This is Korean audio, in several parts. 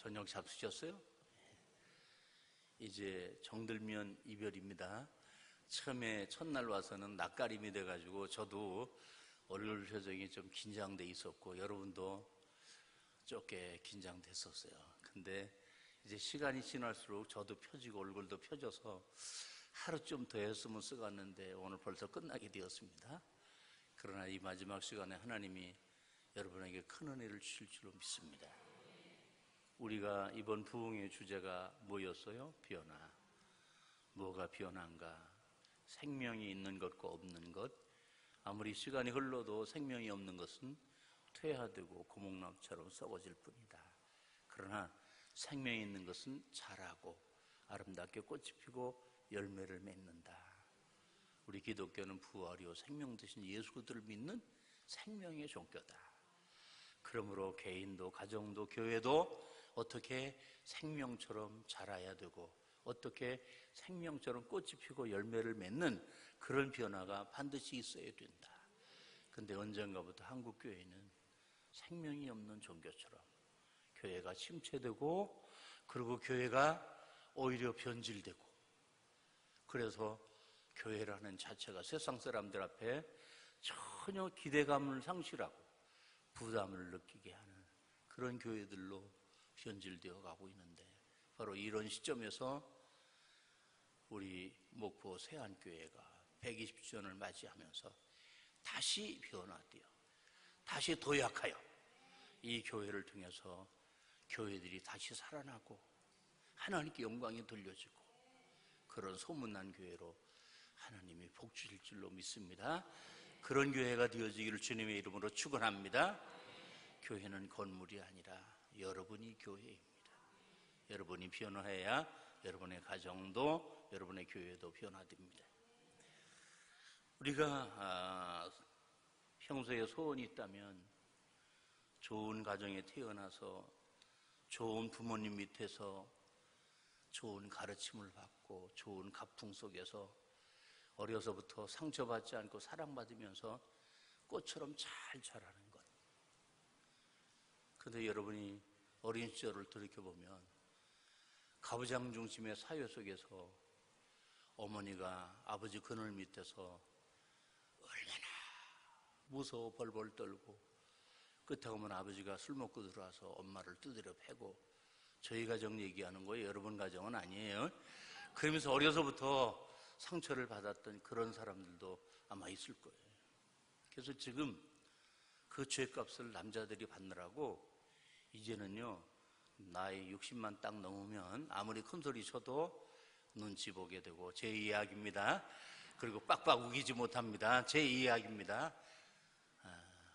저녁 잡수셨어요? 이제 정들면 이별입니다. 처음에 첫날 와서는 낯가림이 돼가지고 저도 얼굴 표정이 좀 긴장돼 있었고 여러분도 좁게 긴장됐었어요. 근데 이제 시간이 지날수록 저도 펴지고 얼굴도 펴져서 하루쯤 더 했으면 쓰겠는데 오늘 벌써 끝나게 되었습니다. 그러나 이 마지막 시간에 하나님이 여러분에게 큰 은혜를 주실 줄로 믿습니다. 우리가 이번 부흥의 주제가 뭐였어요? 변화. 뭐가 변화인가? 생명이 있는 것과 없는 것. 아무리 시간이 흘러도 생명이 없는 것은 퇴화되고 고목나무처럼 썩어질 뿐이다. 그러나 생명이 있는 것은 자라고 아름답게 꽃이 피고 열매를 맺는다. 우리 기독교는 부활이요 생명 되신 예수 그리스도를 믿는 생명의 종교다. 그러므로 개인도 가정도 교회도 어떻게 생명처럼 자라야 되고 어떻게 생명처럼 꽃이 피고 열매를 맺는 그런 변화가 반드시 있어야 된다. 근데 언젠가부터 한국교회는 생명이 없는 종교처럼 교회가 침체되고 그리고 교회가 오히려 변질되고 그래서 교회라는 자체가 세상 사람들 앞에 전혀 기대감을 상실하고 부담을 느끼게 하는 그런 교회들로 변질되어 가고 있는데 바로 이런 시점에서 우리 목포 세안교회가 120주년을 맞이하면서 다시 변화되어 다시 도약하여 이 교회를 통해서 교회들이 다시 살아나고 하나님께 영광이 돌려지고 그런 소문난 교회로 하나님이 복 주실 줄로 믿습니다. 그런 교회가 되어지기를 주님의 이름으로 축원합니다. 교회는 건물이 아니라 여러분이 교회입니다. 여러분이 변화해야 여러분의 가정도 여러분의 교회도 변화됩니다. 우리가 평소에 소원이 있다면 좋은 가정에 태어나서 좋은 부모님 밑에서 좋은 가르침을 받고 좋은 가풍 속에서 어려서부터 상처받지 않고 사랑받으면서 꽃처럼 잘 자라는 것. 그런데 여러분이 어린 시절을 돌이켜보면 가부장 중심의 사회 속에서 어머니가 아버지 그늘 밑에서 얼마나 무서워 벌벌 떨고 끝에 오면 아버지가 술 먹고 들어와서 엄마를 두드려 패고 저희 가정 얘기하는 거예요. 여러분 가정은 아니에요. 그러면서 어려서부터 상처를 받았던 그런 사람들도 아마 있을 거예요. 그래서 지금 그 죄값을 남자들이 받느라고 이제는요 나이 60만 딱 넘으면 아무리 큰 소리 쳐도 눈치 보게 되고 제 이야기입니다. 그리고 빡빡 우기지 못합니다. 제 이야기입니다.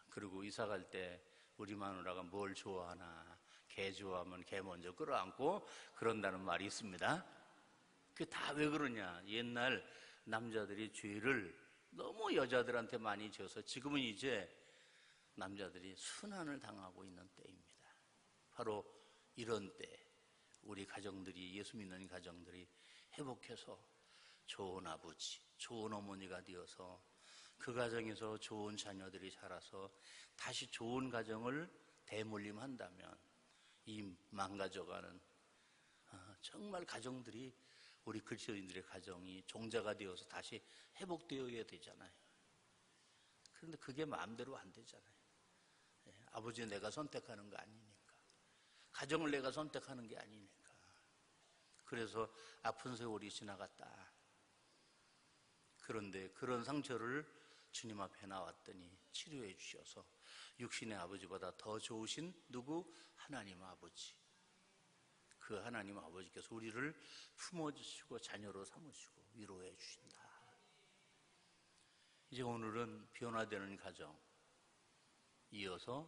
그리고 이사 갈 때 우리 마누라가 뭘 좋아하나 개 좋아하면 개 먼저 끌어안고 그런다는 말이 있습니다. 그게 다 왜 그러냐, 옛날 남자들이 죄를 너무 여자들한테 많이 져서 지금은 이제 남자들이 순환을 당하고 있는 때입니다. 바로 이런 때 우리 가정들이 예수 믿는 가정들이 회복해서 좋은 아버지, 좋은 어머니가 되어서 그 가정에서 좋은 자녀들이 자라서 다시 좋은 가정을 대물림한다면 이 망가져가는 정말 가정들이 우리 그리스도인들의 가정이 종자가 되어서 다시 회복되어야 되잖아요. 그런데 그게 마음대로 안 되잖아요. 아버지 내가 선택하는 거 아니니까, 가정을 내가 선택하는 게 아니니까. 그래서 아픈 세월이 지나갔다. 그런데 그런 상처를 주님 앞에 나왔더니 치료해 주셔서 육신의 아버지보다 더 좋으신 누구? 하나님 아버지. 그 하나님 아버지께서 우리를 품어주시고 자녀로 삼으시고 위로해 주신다. 이제 오늘은 변화되는 가정, 이어서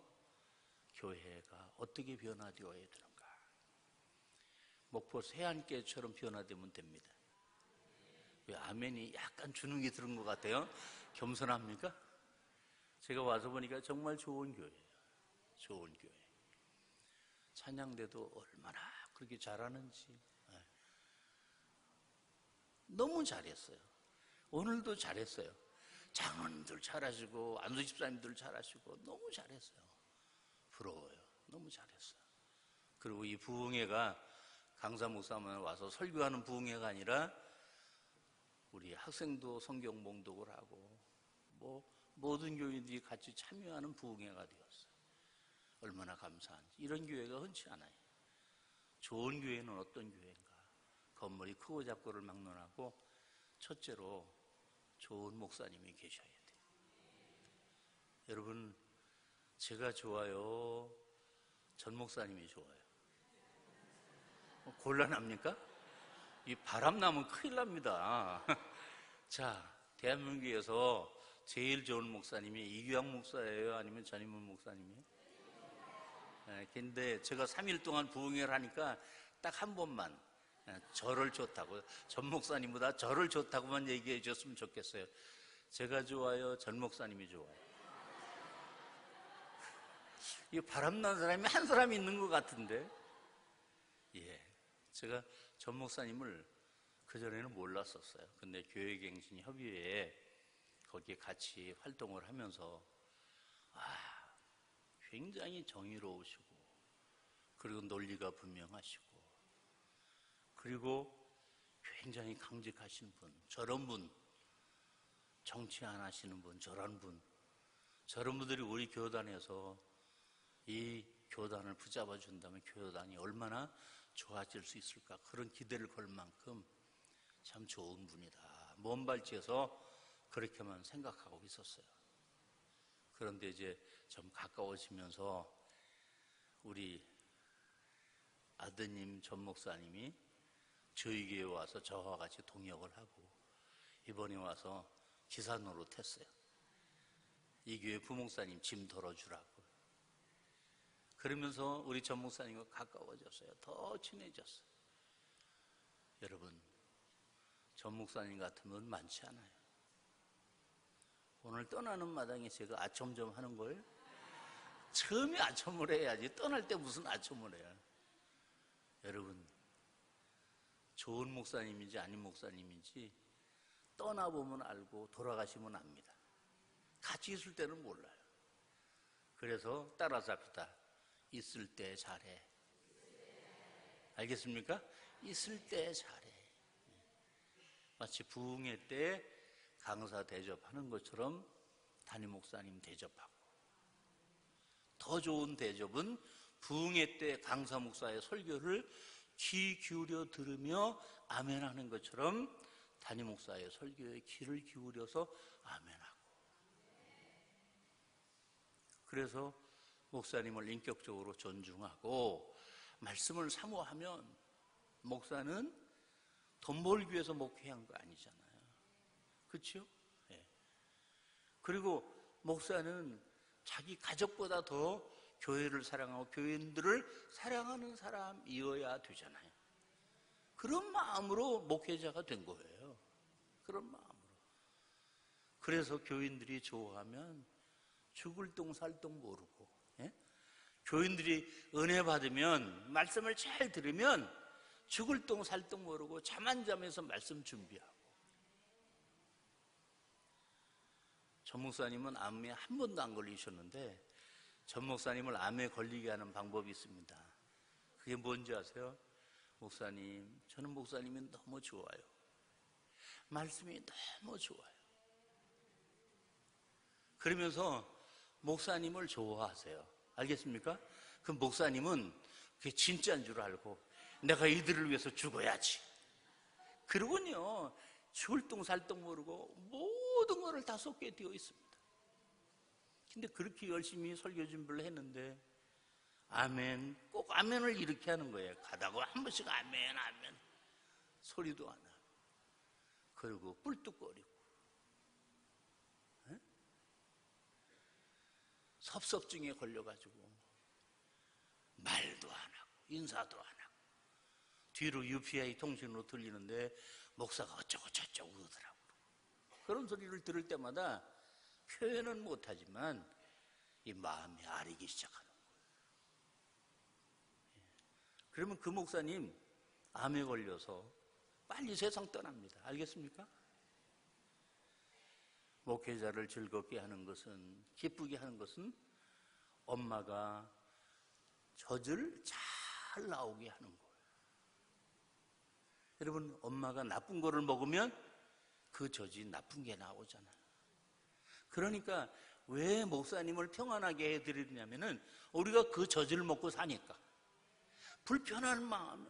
교회가 어떻게 변화되어야 되는가. 목포 세안교회처럼 변화되면 됩니다. 왜 아멘이 약간 주눅이 들은 것 같아요? 겸손합니까? 제가 와서 보니까 정말 좋은 교회예요. 좋은 교회. 찬양대도 얼마나 그렇게 잘하는지 너무 잘했어요. 오늘도 잘했어요. 장로님들 잘하시고 안수 집사님들 잘하시고 너무 잘했어요. 부러워요. 너무 잘했어요. 그리고 이 부흥회가 강사 목사만 와서 설교하는 부흥회가 아니라 우리 학생도 성경 봉독을 하고 모든 교인들이 같이 참여하는 부흥회가 되었어요. 얼마나 감사한지. 이런 교회가 흔치 않아요. 좋은 교회는 어떤 교회인가? 건물이 크고 작고를 막론하고 첫째로 좋은 목사님이 계셔야 돼요. 여러분, 제가 좋아요? 전 목사님이 좋아요? 곤란합니까? 이 바람 나면 큰일 납니다. 자, 대한민국에서 제일 좋은 목사님이 이규양 목사예요? 아니면 전인문 목사님이에요? 근데 제가 3일 동안 부흥회를 하니까 딱 한 번만 저를 좋다고, 전 목사님보다 저를 좋다고만 얘기해 줬으면 좋겠어요. 제가 좋아요? 전 목사님이 좋아요? 이 바람난 사람이 한 사람 있는 것 같은데. 예, 제가 전 목사님을 그전에는 몰랐었어요. 근데 교회갱신협의회에 거기에 같이 활동을 하면서 굉장히 정의로우시고, 그리고 논리가 분명하시고, 그리고 굉장히 강직하신 분, 저런 분, 정치 안 하시는 분, 저런 분, 저런 분들이 우리 교단에서 이 교단을 붙잡아 준다면 교단이 얼마나 좋아질 수 있을까, 그런 기대를 걸 만큼 참 좋은 분이다, 먼 발치에서 그렇게만 생각하고 있었어요. 그런데 이제 좀 가까워지면서 우리 아드님 전 목사님이 저희 교회에 와서 저와 같이 동역을 하고 이번에 와서 기사 노릇했어요. 이 교회 부목사님 짐 덜어주라고. 그러면서 우리 전 목사님과 가까워졌어요. 더 친해졌어요. 여러분, 전 목사님 같은 분 많지 않아요. 오늘 떠나는 마당에 제가 아첨 좀 하는 걸, 처음에 아첨을 해야지 떠날 때 무슨 아첨을 해요. 여러분, 좋은 목사님인지 아닌 목사님인지 떠나보면 알고 돌아가시면 압니다. 같이 있을 때는 몰라요. 그래서 따라잡히다. 있을 때 잘해. 알겠습니까? 있을 때 잘해. 마치 부흥회 때 강사 대접하는 것처럼 담임 목사님 대접하고, 더 좋은 대접은 부흥회 때 강사 목사의 설교를 귀 기울여 들으며 아멘하는 것처럼 담임 목사의 설교에 귀를 기울여서 아멘하고. 그래서 목사님을 인격적으로 존중하고 말씀을 사모하면, 목사는 돈 벌기 위해서 목회한 거 아니잖아요. 그렇죠? 네. 그리고 목사는 자기 가족보다 더 교회를 사랑하고 교인들을 사랑하는 사람이어야 되잖아요. 그런 마음으로 목회자가 된 거예요. 그런 마음으로. 그래서 교인들이 좋아하면 죽을 똥 살 똥 모르고, 예? 교인들이 은혜 받으면, 말씀을 잘 들으면 죽을 똥 살 똥 모르고 잠 안 자면서 말씀 준비하고. 전 목사님은 암에 한 번도 안 걸리셨는데 전 목사님을 암에 걸리게 하는 방법이 있습니다. 그게 뭔지 아세요? 목사님, 저는 목사님이 너무 좋아요. 말씀이 너무 좋아요. 그러면서 목사님을 좋아하세요. 알겠습니까? 그 목사님은 그게 진짜인 줄 알고 내가 이들을 위해서 죽어야지. 그러군요. 죽을 똥 살 똥 모르고 모든 것을 다 쏟게 되어 있습니다. 근데 그렇게 열심히 설교 준비를 했는데 아멘, 꼭 아멘을 이렇게 하는 거예요. 가다가 한 번씩 아멘 아멘 소리도 안 하고, 그리고 뿔뚝거리고, 에? 섭섭증에 걸려가지고 말도 안 하고 인사도 안 하고, 뒤로 UPI 통신으로 들리는데 목사가 어쩌고 저쩌고 그러더라고요. 그런 소리를 들을 때마다 표현은 못하지만 이 마음이 아리기 시작하는 거예요. 그러면 그 목사님 암에 걸려서 빨리 세상 떠납니다. 알겠습니까? 목회자를 즐겁게 하는 것은, 기쁘게 하는 것은 엄마가 젖을 잘 잘 나오게 하는 거예요. 여러분, 엄마가 나쁜 거를 먹으면 그 젖이 나쁜 게 나오잖아요. 그러니까 왜 목사님을 평안하게 해드리냐면은 우리가 그 젖을 먹고 사니까 불편한 마음에,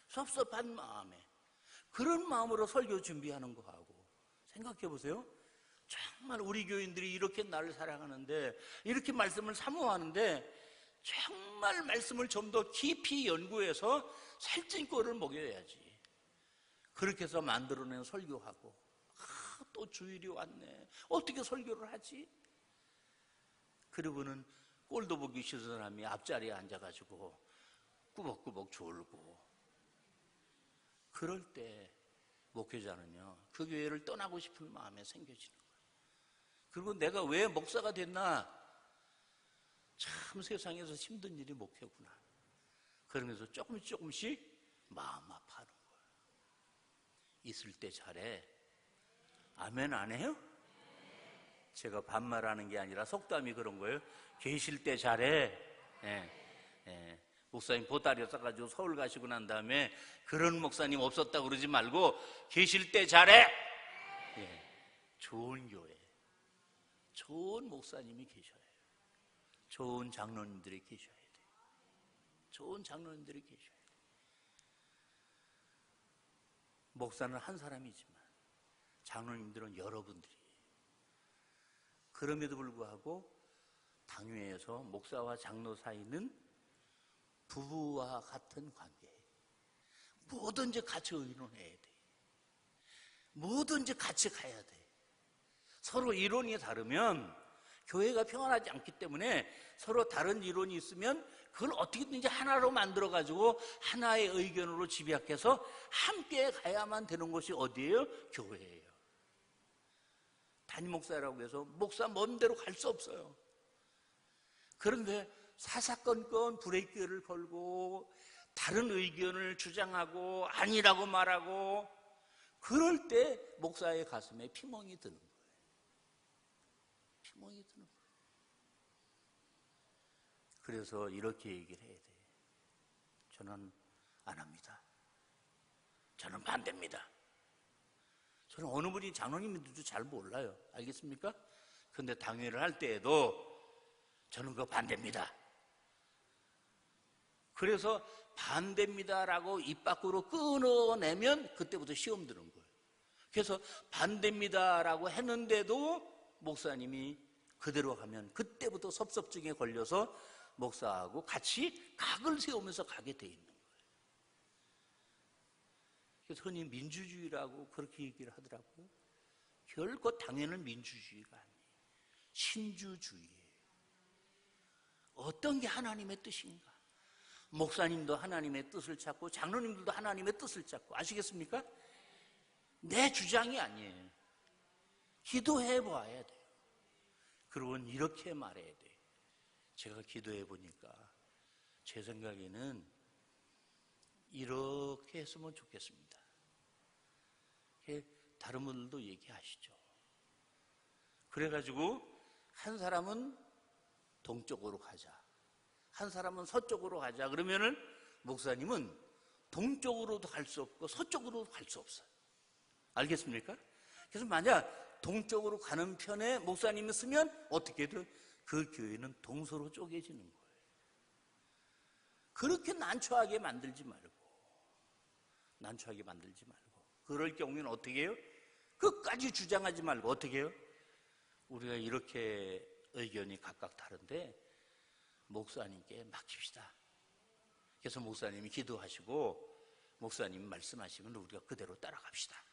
섭섭한 마음에, 그런 마음으로 설교 준비하는 거하고, 생각해 보세요. 정말 우리 교인들이 이렇게 나를 사랑하는데, 이렇게 말씀을 사모하는데, 정말 말씀을 좀 더 깊이 연구해서 살찐꼴을 먹여야지. 그렇게 해서 만들어낸 설교하고, 또 주일이 왔네, 어떻게 설교를 하지? 그리고는 꼴도 보기 싫은 사람이 앞자리에 앉아가지고 꾸벅꾸벅 졸고, 그럴 때 목회자는요, 그 교회를 떠나고 싶은 마음에 생겨지는 거예요. 그리고 내가 왜 목사가 됐나? 참 세상에서 힘든 일이 목회구나. 그러면서 조금씩 마음 아파하는 거예요. 있을 때 잘해. 아멘 안 해요? 제가 반말하는 게 아니라 속담이 그런 거예요. 계실 때 잘해. 목사님 보따리 싸가지고 서울 가시고 난 다음에 그런 목사님 없었다고 그러지 말고 계실 때 잘해. 좋은 교회, 좋은 목사님이 계셔야 해요. 좋은 장로님들이 계셔야 돼요. 좋은 장로님들이 계셔야 돼요. 목사는 한 사람이지만 장로님들은 여러분들이에요. 그럼에도 불구하고 당회에서 목사와 장로 사이는 부부와 같은 관계예요. 뭐든지 같이 의논해야 돼. 뭐든지 같이 가야 돼. 서로 이론이 다르면 교회가 평안하지 않기 때문에 서로 다른 이론이 있으면 그걸 어떻게든지 하나로 만들어가지고 하나의 의견으로 집약해서 함께 가야만 되는 곳이 어디예요? 교회예요. 담임 목사라고 해서 목사 먼 데로 갈 수 없어요. 그런데 사사건건 브레이크를 걸고 다른 의견을 주장하고 아니라고 말하고, 그럴 때 목사의 가슴에 피멍이 드는 거예요. 피멍이 드는 거예요. 그래서 이렇게 얘기를 해야 돼요. 저는 안 합니다. 저는 반대입니다. 저는 어느 분이 장로님인지도 잘 몰라요. 알겠습니까? 근데 당회를 할 때에도 저는 그거 반대입니다. 그래서 반대입니다라고 입 밖으로 끊어내면 그때부터 시험 드는 거예요. 그래서 반대입니다라고 했는데도 목사님이 그대로 하면 그때부터 섭섭증에 걸려서 목사하고 같이 각을 세우면서 가게 돼 있는 거예요. 그래서 흔히 민주주의라고 그렇게 얘기를 하더라고요. 결코 당연한 민주주의가 아니에요. 신주주의예요. 어떤 게 하나님의 뜻인가? 목사님도 하나님의 뜻을 찾고 장로님들도 하나님의 뜻을 찾고, 아시겠습니까? 내 주장이 아니에요. 기도해 봐야 돼요. 그리고 이렇게 말해야 돼요. 제가 기도해 보니까 제 생각에는 이렇게 했으면 좋겠습니다. 다른 분들도 얘기하시죠. 그래가지고 한 사람은 동쪽으로 가자, 한 사람은 서쪽으로 가자. 그러면은 목사님은 동쪽으로도 갈 수 없고 서쪽으로도 갈 수 없어요. 알겠습니까? 그래서 만약 동쪽으로 가는 편에 목사님이 쓰면 어떻게든 그 교회는 동서로 쪼개지는 거예요. 그렇게 난처하게 만들지 말고, 그럴 경우에는 어떻게 해요? 끝까지 주장하지 말고 어떻게 해요? 우리가 이렇게 의견이 각각 다른데 목사님께 맡깁시다. 그래서 목사님이 기도하시고 목사님이 말씀하시면 우리가 그대로 따라갑시다.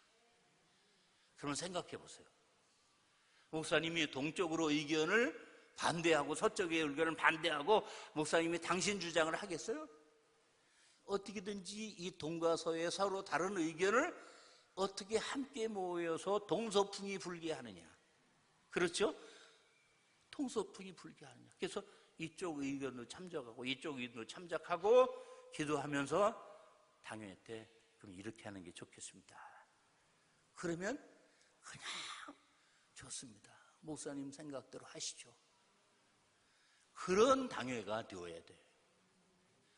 그러면 생각해 보세요. 목사님이 동쪽으로 의견을 반대하고 서쪽의 의견을 반대하고 목사님이 당신 주장을 하겠어요? 어떻게든지 이 동과 서의 서로 다른 의견을 어떻게 함께 모여서 동서풍이 불게 하느냐. 그렇죠? 동서풍이 불게 하느냐. 그래서 이쪽 의견도 참작하고 이쪽 의견도 참작하고 기도하면서 당회 때 그럼 이렇게 하는 게 좋겠습니다. 그러면 그냥 좋습니다. 목사님 생각대로 하시죠. 그런 당회가 되어야 돼요.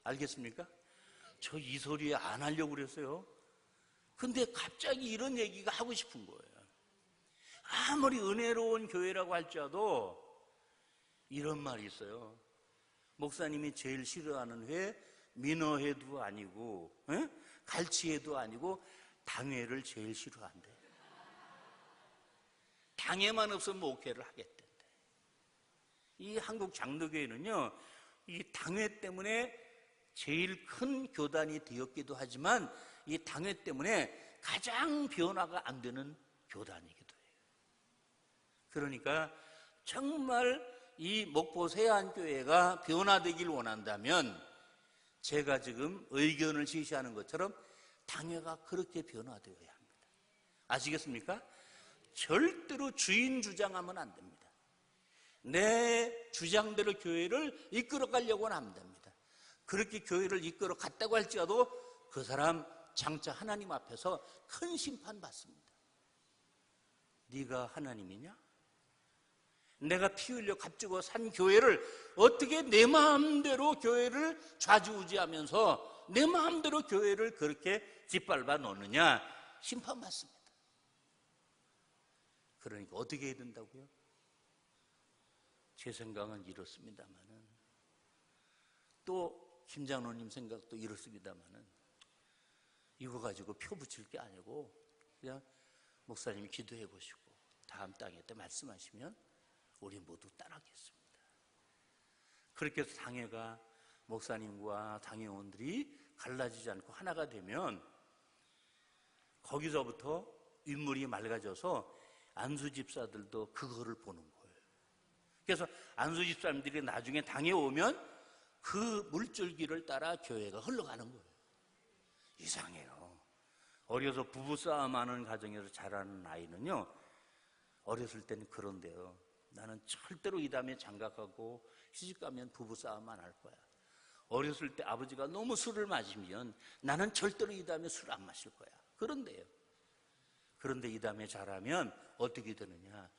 알겠습니까? 저 이 소리에 안 하려고 그랬어요. 근데 갑자기 이런 얘기가 하고 싶은 거예요. 아무리 은혜로운 교회라고 할지라도 이런 말이 있어요. 목사님이 제일 싫어하는 회 민어회도 아니고 갈치회도 아니고 당회를 제일 싫어한대. 당회만 없으면 목회를 하겠대. 이 한국 장로교회는요, 이 당회 때문에 제일 큰 교단이 되었기도 하지만 이 당회 때문에 가장 변화가 안 되는 교단이기도 해요. 그러니까 정말 이 목포 세안교회가 변화되길 원한다면 제가 지금 의견을 제시하는 것처럼 당회가 그렇게 변화되어야 합니다. 아시겠습니까? 절대로 주인 주장하면 안 됩니다. 내 주장대로 교회를 이끌어 가려고는 안 됩니다. 그렇게 교회를 이끌어 갔다고 할지라도 그 사람 장차 하나님 앞에서 큰 심판 받습니다. 네가 하나님이냐? 내가 피 흘려 값주고 산 교회를 어떻게 내 마음대로 교회를 좌지우지하면서 내 마음대로 교회를 그렇게 짓밟아 놓느냐? 심판받습니다. 그러니까 어떻게 해야 된다고요? 제 생각은 이렇습니다만은, 또 김장로님 생각도 이렇습니다만은, 이거 가지고 표 붙일 게 아니고 그냥 목사님이 기도해 보시고 다음 당회 때 말씀하시면 우리 모두 따르겠습니다. 그렇게 해서 당회가 목사님과 당회원들이 갈라지지 않고 하나가 되면 거기서부터 인물이 맑아져서 안수 집사들도 그거를 보는 거예요. 그래서 안수 집사님들이 나중에 당에 오면 그 물줄기를 따라 교회가 흘러가는 거예요. 이상해요. 어려서 부부싸움하는 가정에서 자라는 아이는요, 어렸을 때는 그런데요, 나는 절대로 이 다음에 장가가고 시집가면 부부싸움 안 할 거야. 어렸을 때 아버지가 너무 술을 마시면 나는 절대로 이 다음에 술 안 마실 거야. 그런데요, 그런데 이 다음에 자라면 어떻게 되느냐?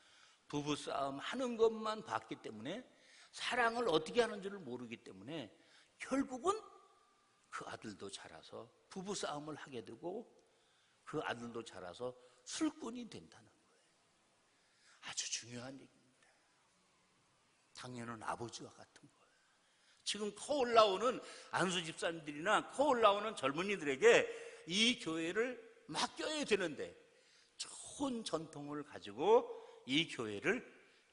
부부싸움 하는 것만 봤기 때문에 사랑을 어떻게 하는지를 모르기 때문에 결국은 그 아들도 자라서 부부싸움을 하게 되고 그 아들도 자라서 술꾼이 된다는 거예요. 아주 중요한 얘기입니다. 당연은 아버지와 같은 거예요. 지금 커 올라오는 안수 집사님들이나 커 올라오는 젊은이들에게 이 교회를 맡겨야 되는데 좋은 전통을 가지고 이 교회를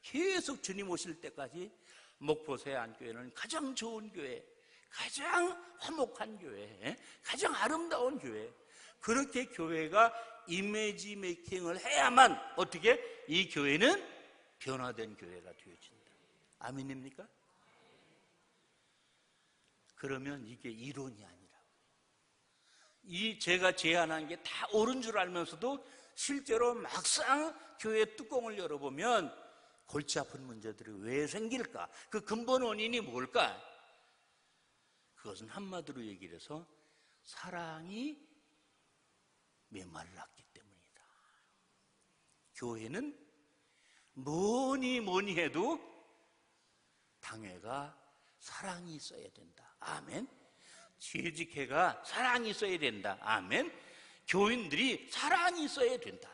계속 주님 오실 때까지 목포 세안교회는 가장 좋은 교회, 가장 화목한 교회, 가장 아름다운 교회, 그렇게 교회가 이미지 메이킹을 해야만 어떻게 이 교회는 변화된 교회가 되어진다. 아멘입니까? 그러면 이게 이론이 아니라 이 제가 제안한 게 다 옳은 줄 알면서도 실제로 막상 교회 뚜껑을 열어보면 골치 아픈 문제들이 왜 생길까? 그 근본 원인이 뭘까? 그것은 한마디로 얘기를 해서 사랑이 메말랐기 때문이다. 교회는 뭐니 해도 당회가 사랑이 있어야 된다. 아멘. 재직회가 사랑이 있어야 된다. 아멘. 교인들이 사랑이 있어야 된다.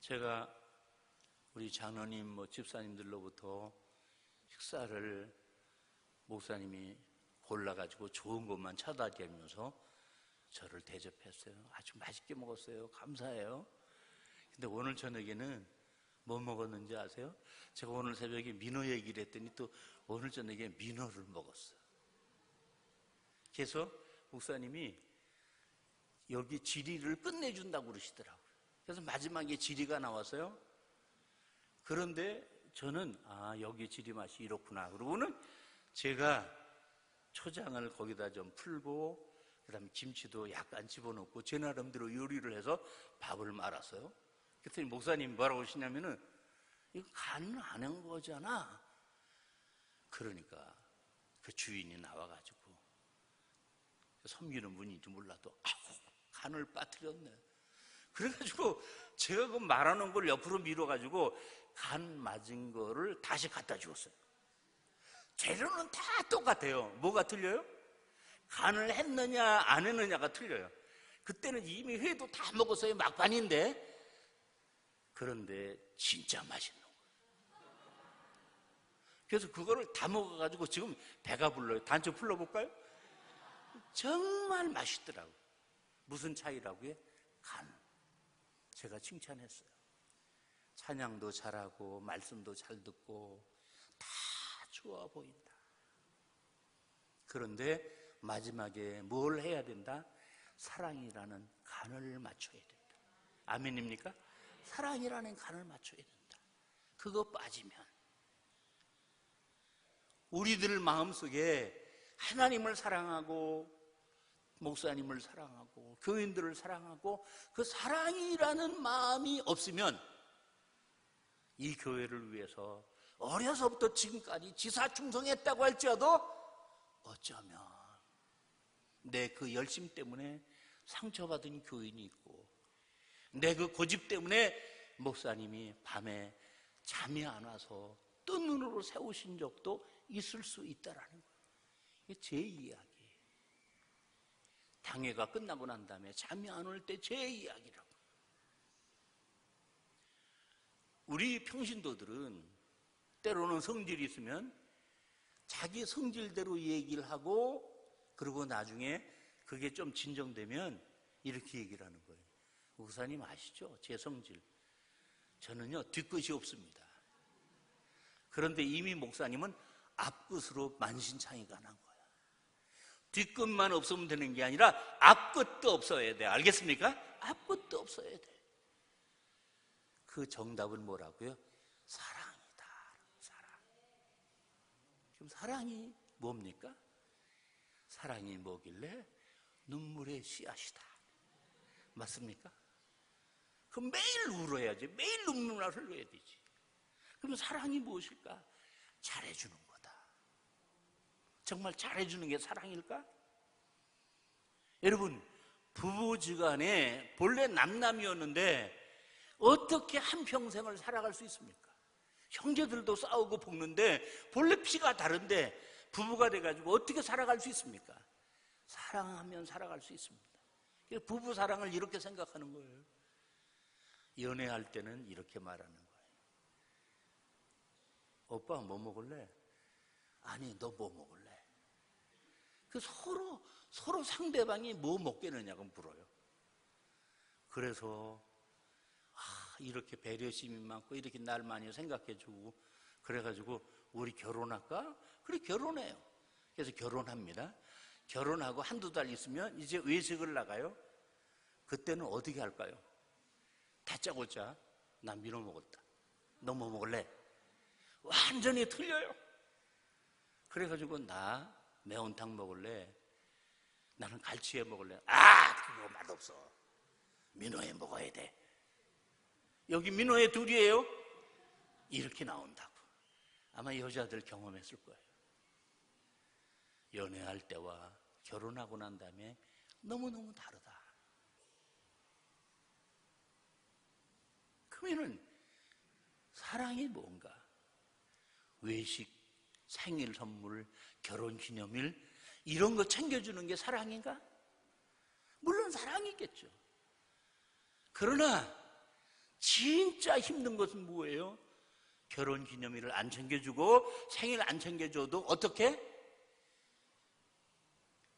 제가 우리 장로님, 집사님들로부터 식사를 목사님이 골라가지고 좋은 것만 찾아다니면서 저를 대접했어요. 아주 맛있게 먹었어요. 감사해요. 근데 오늘 저녁에는 뭐 먹었는지 아세요? 제가 오늘 새벽에 민어 얘기를 했더니 또 오늘 저녁에 민어를 먹었어요. 그래서 목사님이 여기 지리를 끝내준다고 그러시더라고요. 그래서 마지막에 지리가 나왔어요. 그런데 저는 여기 지리 맛이 이렇구나. 그러고는 제가 초장을 거기다 좀 풀고 그다음에 김치도 약간 집어넣고 제 나름대로 요리를 해서 밥을 말았어요. 그랬더니 목사님 뭐라고 하시냐면은 이거 간을 안 한 거잖아. 그러니까 그 주인이 나와가지고 섬기는 분인지 몰라도 간을 빠뜨렸네. 그래가지고 제가 그 말하는 걸 옆으로 밀어가지고 간 맞은 거를 다시 갖다 주었어요. 재료는 다 똑같아요. 뭐가 틀려요? 간을 했느냐 안 했느냐가 틀려요. 그때는 이미 회도 다 먹었어요. 막판인데. 그런데 진짜 맛있는 거예요. 그래서 그거를 다 먹어가지고 지금 배가 불러요. 단추 풀러볼까요? 정말 맛있더라고요. 무슨 차이라고요? 간. 제가 칭찬했어요. 찬양도 잘하고 말씀도 잘 듣고 다 좋아 보인다. 그런데 마지막에 뭘 해야 된다? 사랑이라는 간을 맞춰야 된다. 아멘입니까? 사랑이라는 간을 맞춰야 된다. 그거 빠지면 우리들 마음속에 하나님을 사랑하고 목사님을 사랑하고 교인들을 사랑하고 그 사랑이라는 마음이 없으면 이 교회를 위해서 어려서부터 지금까지 지사충성했다고 할지라도 어쩌면 내 그 열심 때문에 상처받은 교인이 있고 내 그 고집 때문에 목사님이 밤에 잠이 안 와서 뜬 눈으로 세우신 적도 있을 수 있다라는 거예요. 이게 제 이야기예요. 당회가 끝나고 난 다음에 잠이 안 올 때 제 이야기라고. 우리 평신도들은 때로는 성질이 있으면 자기 성질대로 얘기를 하고 그리고 나중에 그게 좀 진정되면 이렇게 얘기를 하는 거예요. 목사님 아시죠? 제 성질. 저는요 뒤끝이 없습니다. 그런데 이미 목사님은 앞끝으로 만신창이가 난 거야. 뒤끝만 없으면 되는 게 아니라 앞끝도 없어야 돼. 알겠습니까? 앞끝도 없어야 돼. 그 정답은 뭐라고요? 사랑이다. 사랑. 그럼 사랑이 뭡니까? 사랑이 뭐길래? 눈물의 씨앗이다. 맞습니까? 그럼 매일 울어야지. 매일 눈물을 흘려야 되지. 그럼 사랑이 무엇일까? 잘해주는 거다. 정말 잘해주는 게 사랑일까? 여러분, 부부지간에 본래 남남이었는데 어떻게 한평생을 살아갈 수 있습니까? 형제들도 싸우고 볶는데 본래 피가 다른데 부부가 돼가지고 어떻게 살아갈 수 있습니까? 사랑하면 살아갈 수 있습니다. 부부 사랑을 이렇게 생각하는 거예요. 연애할 때는 이렇게 말하는 거예요. 오빠 뭐 먹을래? 아니 너 뭐 먹을래? 그 서로 상대방이 뭐 먹겠느냐고 물어요. 그래서 이렇게 배려심이 많고 이렇게 날 많이 생각해주고 그래가지고 우리 결혼할까? 그래 결혼해요. 그래서 결혼합니다. 결혼하고 한두 달 있으면 이제 외식을 나가요. 그때는 어떻게 할까요? 다짜고짜 나 민어 먹었다. 너 뭐 먹을래? 완전히 틀려요. 그래가지고 나 매운탕 먹을래? 나는 갈치회 먹을래? 그거 맛없어. 민어회 먹어야 돼. 여기 민어회 둘이에요? 이렇게 나온다고. 아마 여자들 경험했을 거예요. 연애할 때와 결혼하고 난 다음에 너무너무 다르다. 그러면은 사랑이 뭔가? 외식, 생일 선물, 결혼 기념일 이런 거 챙겨주는 게 사랑인가? 물론 사랑이겠죠. 그러나 진짜 힘든 것은 뭐예요? 결혼 기념일을 안 챙겨주고 생일 안 챙겨줘도 어떻게?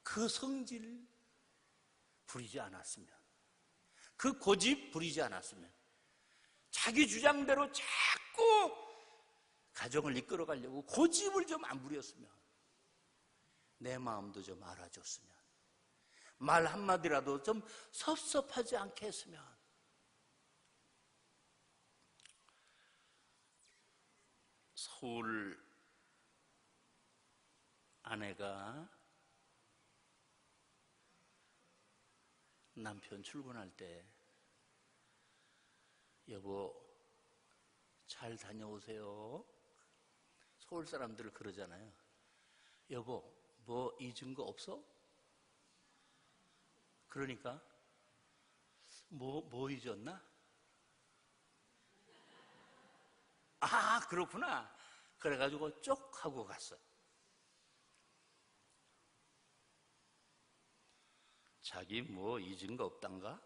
그 성질 부리지 않았으면, 그 고집 부리지 않았으면, 자기 주장대로 자꾸 가정을 이끌어 가려고 고집을 좀 안 부렸으면, 내 마음도 좀 알아줬으면, 말 한마디라도 좀 섭섭하지 않게 했으면. 서울 아내가 남편 출근할 때 여보 잘 다녀오세요. 서울 사람들 그러잖아요. 여보 뭐 잊은 거 없어? 그러니까 뭐 잊었나? 그렇구나. 그래가지고 쪽 하고 갔어. 자기 뭐 잊은 거 없단가?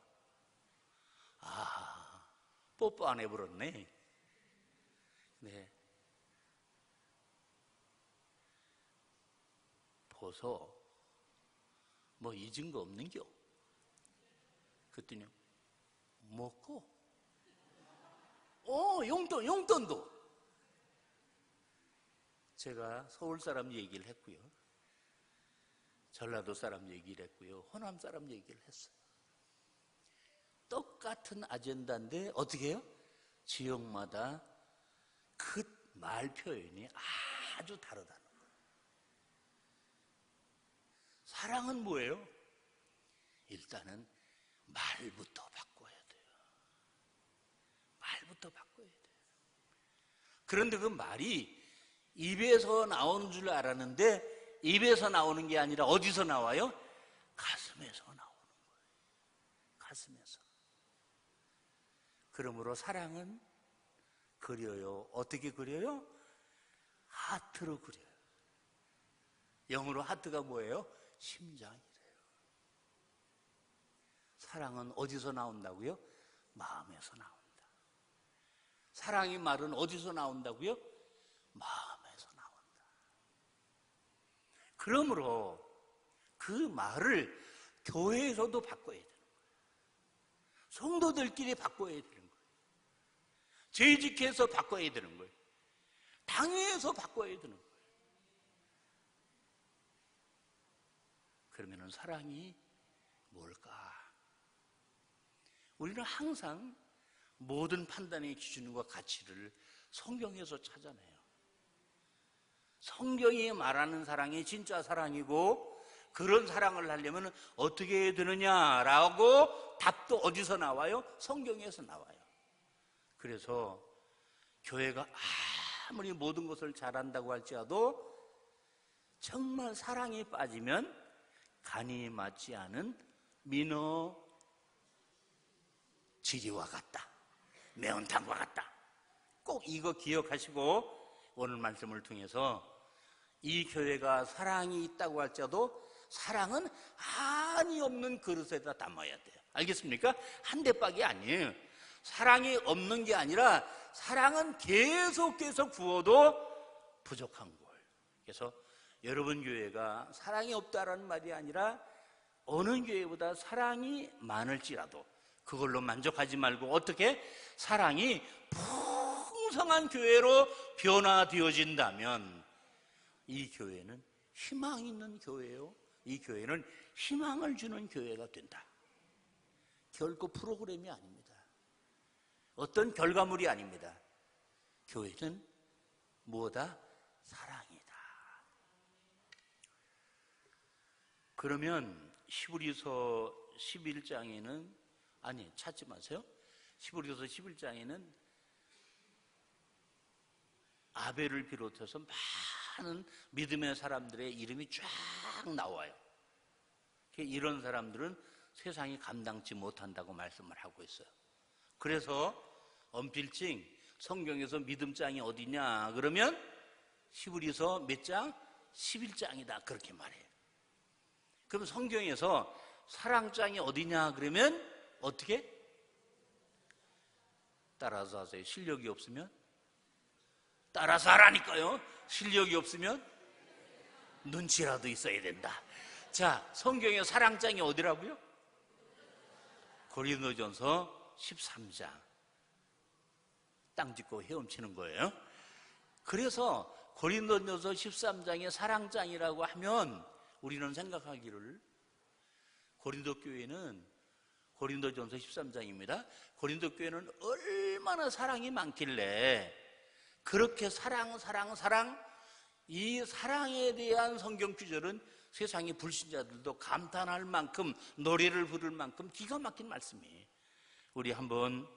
아, 뽀뽀 안 해버렸네. 네. 보소, 뭐 잊은 거 없는겨? 그랬더니 먹고, 용돈도. 제가 서울 사람 얘기를 했고요, 전라도 사람 얘기를 했고요, 호남 사람 얘기를 했어요. 똑같은 아젠다인데 어떻게 해요? 지역마다 그 말 표현이 아주 다르다는 거예요. 사랑은 뭐예요? 일단은 말부터 바꿔야 돼요. 말부터 바꿔야 돼요. 그런데 그 말이 입에서 나오는 줄 알았는데 입에서 나오는 게 아니라 어디서 나와요? 가슴에서 나오는 거예요. 가슴에서. 그러므로 사랑은 그려요. 어떻게 그려요? 하트로 그려요. 영어로 하트가 뭐예요? 심장이래요. 사랑은 어디서 나온다고요? 마음에서 나온다. 사랑의 말은 어디서 나온다고요? 마음에서 나온다. 그러므로 그 말을 교회에서도 바꿔야 되는 거예요. 성도들끼리 바꿔야 되는 거예요. 재직해서 바꿔야 되는 거예요. 당회에서 바꿔야 되는 거예요. 그러면 사랑이 뭘까? 우리는 항상 모든 판단의 기준과 가치를 성경에서 찾아내요. 성경이 말하는 사랑이 진짜 사랑이고, 그런 사랑을 하려면 어떻게 해야 되느냐라고 답도 어디서 나와요? 성경에서 나와요. 그래서 교회가 아무리 모든 것을 잘한다고 할지라도 정말 사랑에 빠지면 간이 맞지 않은 민어 지리와 같다, 매운탕과 같다. 꼭 이거 기억하시고 오늘 말씀을 통해서 이 교회가 사랑이 있다고 할지라도 사랑은 한이 없는 그릇에다 담아야 돼요. 알겠습니까? 한 대박이 아니에요. 사랑이 없는 게 아니라 사랑은 계속해서 부어도 부족한 거예요. 그래서 여러분 교회가 사랑이 없다라는 말이 아니라 어느 교회보다 사랑이 많을지라도 그걸로 만족하지 말고 어떻게 사랑이 풍성한 교회로 변화되어진다면 이 교회는 희망 있는 교회예요. 이 교회는 희망을 주는 교회가 된다. 결코 프로그램이 아닙니다. 어떤 결과물이 아닙니다. 교회는 뭐다? 사랑이다. 그러면 히브리서 11장에는 찾지 마세요. 히브리서 11장에는 아벨을 비롯해서 많은 믿음의 사람들의 이름이 쫙 나와요. 이런 사람들은 세상이 감당치 못한다고 말씀을 하고 있어요. 그래서 언필칭 성경에서 믿음장이 어디냐 그러면 히브리서 몇 장? 11장이다 그렇게 말해요. 그럼 성경에서 사랑장이 어디냐 그러면 어떻게? 따라서 하세요. 실력이 없으면? 따라서 하라니까요. 실력이 없으면 눈치라도 있어야 된다. 자, 성경의 사랑장이 어디라고요? 고린도전서 13장. 땅 짚고 헤엄치는 거예요. 그래서 고린도전서 13장의 사랑장이라고 하면 우리는 생각하기를 고린도 교회는 고린도전서 13장입니다. 고린도 교회는 얼마나 사랑이 많길래 그렇게 사랑 이 사랑에 대한 성경 구절은 세상의 불신자들도 감탄할 만큼 노래를 부를 만큼 기가 막힌 말씀이에요. 우리 한번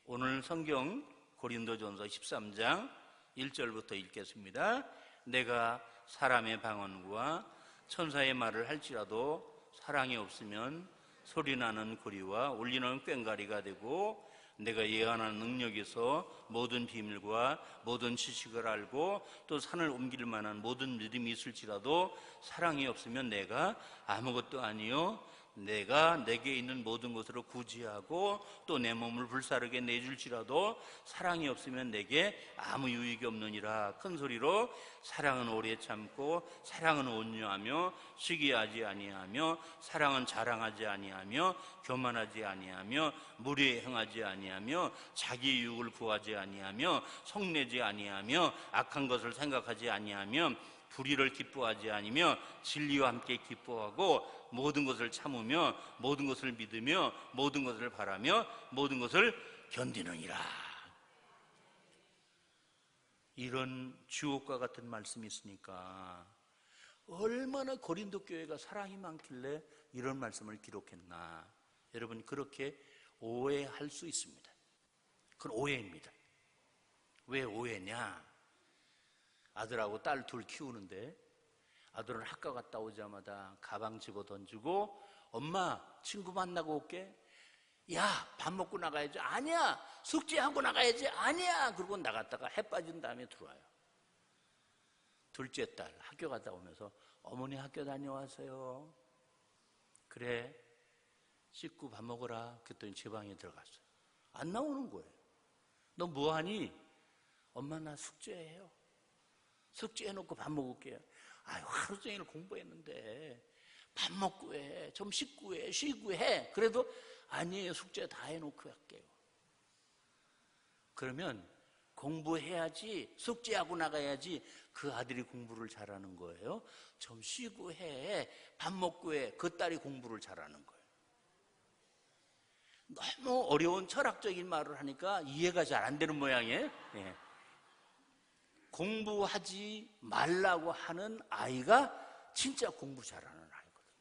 오늘 성경 고린도전서 13장 1절부터 읽겠습니다. 내가 사람의 방언과 천사의 말을 할지라도 사랑이 없으면 소리나는 구리와 울리는 꽹과리가 되고 내가 예언하는 능력에서 모든 비밀과 모든 지식을 알고 또 산을 옮길 만한 모든 믿음이 있을지라도 사랑이 없으면 내가 아무것도 아니요 내가 내게 있는 모든 것으로 구제하고 또 내 몸을 불사르게 내줄지라도 사랑이 없으면 내게 아무 유익이 없느니라. 큰 소리로 사랑은 오래 참고 사랑은 온유하며 시기하지 아니하며 사랑은 자랑하지 아니하며 교만하지 아니하며 무리에 행하지 아니하며 자기 유익을 구하지 아니하며 성내지 아니하며 악한 것을 생각하지 아니하며 불의를 기뻐하지 아니며 진리와 함께 기뻐하고 모든 것을 참으며 모든 것을 믿으며 모든 것을 바라며 모든 것을 견디느니라. 이런 주옥과 같은 말씀이 있으니까 얼마나 고린도 교회가 사랑이 많길래 이런 말씀을 기록했나. 여러분, 그렇게 오해할 수 있습니다. 그건 오해입니다. 왜 오해냐? 아들하고 딸 둘 키우는데 아들은 학교 갔다 오자마자 가방 집어 던지고 엄마 친구 만나고 올게. 야, 밥 먹고 나가야지. 아니야, 숙제하고 나가야지. 아니야. 그러고 나갔다가 해 빠진 다음에 들어와요. 둘째 딸 학교 갔다 오면서 어머니 학교 다녀왔어요. 그래, 씻고 밥 먹어라. 그랬더니 제 방에 들어갔어요. 안 나오는 거예요. 너 뭐하니? 엄마 나 숙제해요. 숙제해놓고 밥 먹을게요. 아유, 하루 종일 공부했는데 밥 먹고 해, 좀 씻고 해, 쉬고 해. 그래도 아니에요, 숙제 다 해놓고 할게요. 그러면 공부해야지, 숙제하고 나가야지. 그 아들이 공부를 잘하는 거예요. 좀 쉬고 해, 밥 먹고 해. 그 딸이 공부를 잘하는 거예요. 너무 어려운 철학적인 말을 하니까 이해가 잘 안 되는 모양이에요. 네. 공부하지 말라고 하는 아이가 진짜 공부 잘하는 아이거든요.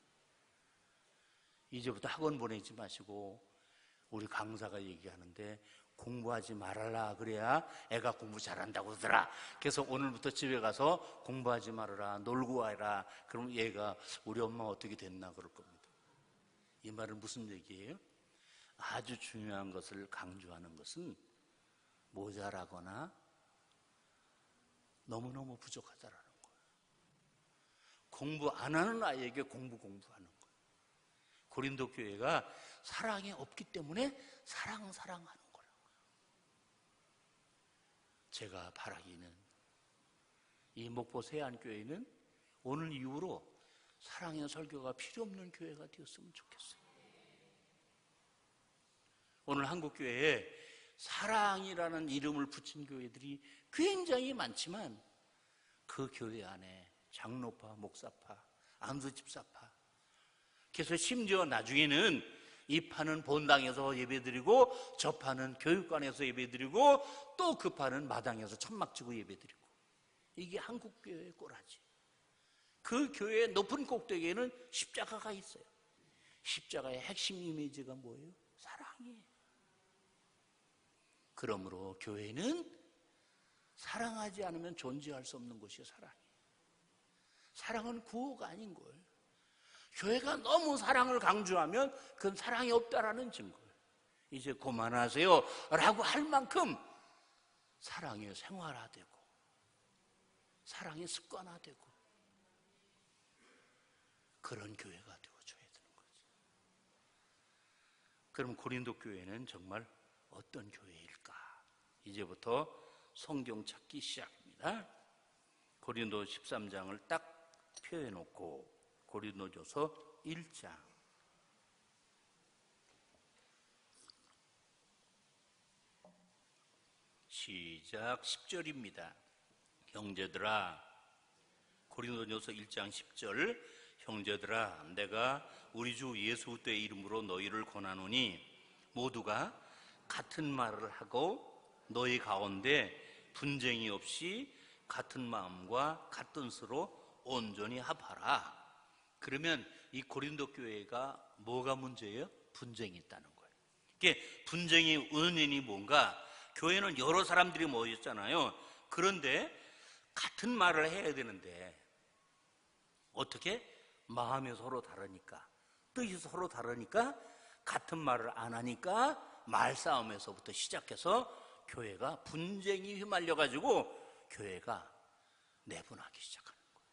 이제부터 학원 보내지 마시고 우리 강사가 얘기하는데 공부하지 말아라 그래야 애가 공부 잘한다고 하더라. 그래서 오늘부터 집에 가서 공부하지 말아라, 놀고 와라. 그럼 얘가 우리 엄마 어떻게 됐나 그럴 겁니다. 이 말은 무슨 얘기예요? 아주 중요한 것을 강조하는 것은 모자라거나 너무너무 부족하다라는 거예요. 공부 안 하는 아이에게 공부하는 거예요. 고린도 교회가 사랑이 없기 때문에 사랑하는 거라고요. 제가 바라기는 이 목포 세안교회는 오늘 이후로 사랑의 설교가 필요 없는 교회가 되었으면 좋겠어요. 오늘 한국교회에 사랑이라는 이름을 붙인 교회들이 굉장히 많지만 그 교회 안에 장로파, 목사파, 안수집사파, 그래서 심지어 나중에는 이 파는 본당에서 예배드리고 저 파는 교육관에서 예배드리고 또 그 파는 마당에서 천막치고 예배드리고, 이게 한국교회의 꼴하지. 그 교회의 높은 꼭대기에는 십자가가 있어요. 십자가의 핵심 이미지가 뭐예요? 사랑이에요. 그러므로 교회는 사랑하지 않으면 존재할 수 없는 것이 사랑이에요. 사랑은 구호가 아닌 거예요. 교회가 너무 사랑을 강조하면 그건 사랑이 없다라는 증거예요. 이제 그만하세요 라고 할 만큼 사랑이 생활화되고 사랑이 습관화되고 그런 교회가 되어줘야 되는 거지. 그럼 고린도 교회는 정말 어떤 교회일까? 이제부터 성경 찾기 시작합니다. 고린도 13장을 딱 표해놓고 고린도전서 1장 시작. 10절입니다. 형제들아, 고린도전서 1장 10절, 형제들아, 내가 우리 주 예수 그리스도의 이름으로 너희를 권하노니 모두가 같은 말을 하고 너희 가운데 분쟁이 없이 같은 마음과 같은 수로 온전히 합하라. 그러면 이 고린도 교회가 뭐가 문제예요? 분쟁이 있다는 거예요. 이게 분쟁의 원인이 뭔가? 교회는 여러 사람들이 모였잖아요. 그런데 같은 말을 해야 되는데 어떻게? 마음이 서로 다르니까, 뜻이 서로 다르니까 같은 말을 안 하니까 말싸움에서부터 시작해서 교회가 분쟁이 휘말려가지고 교회가 내분하기 시작하는 거예요.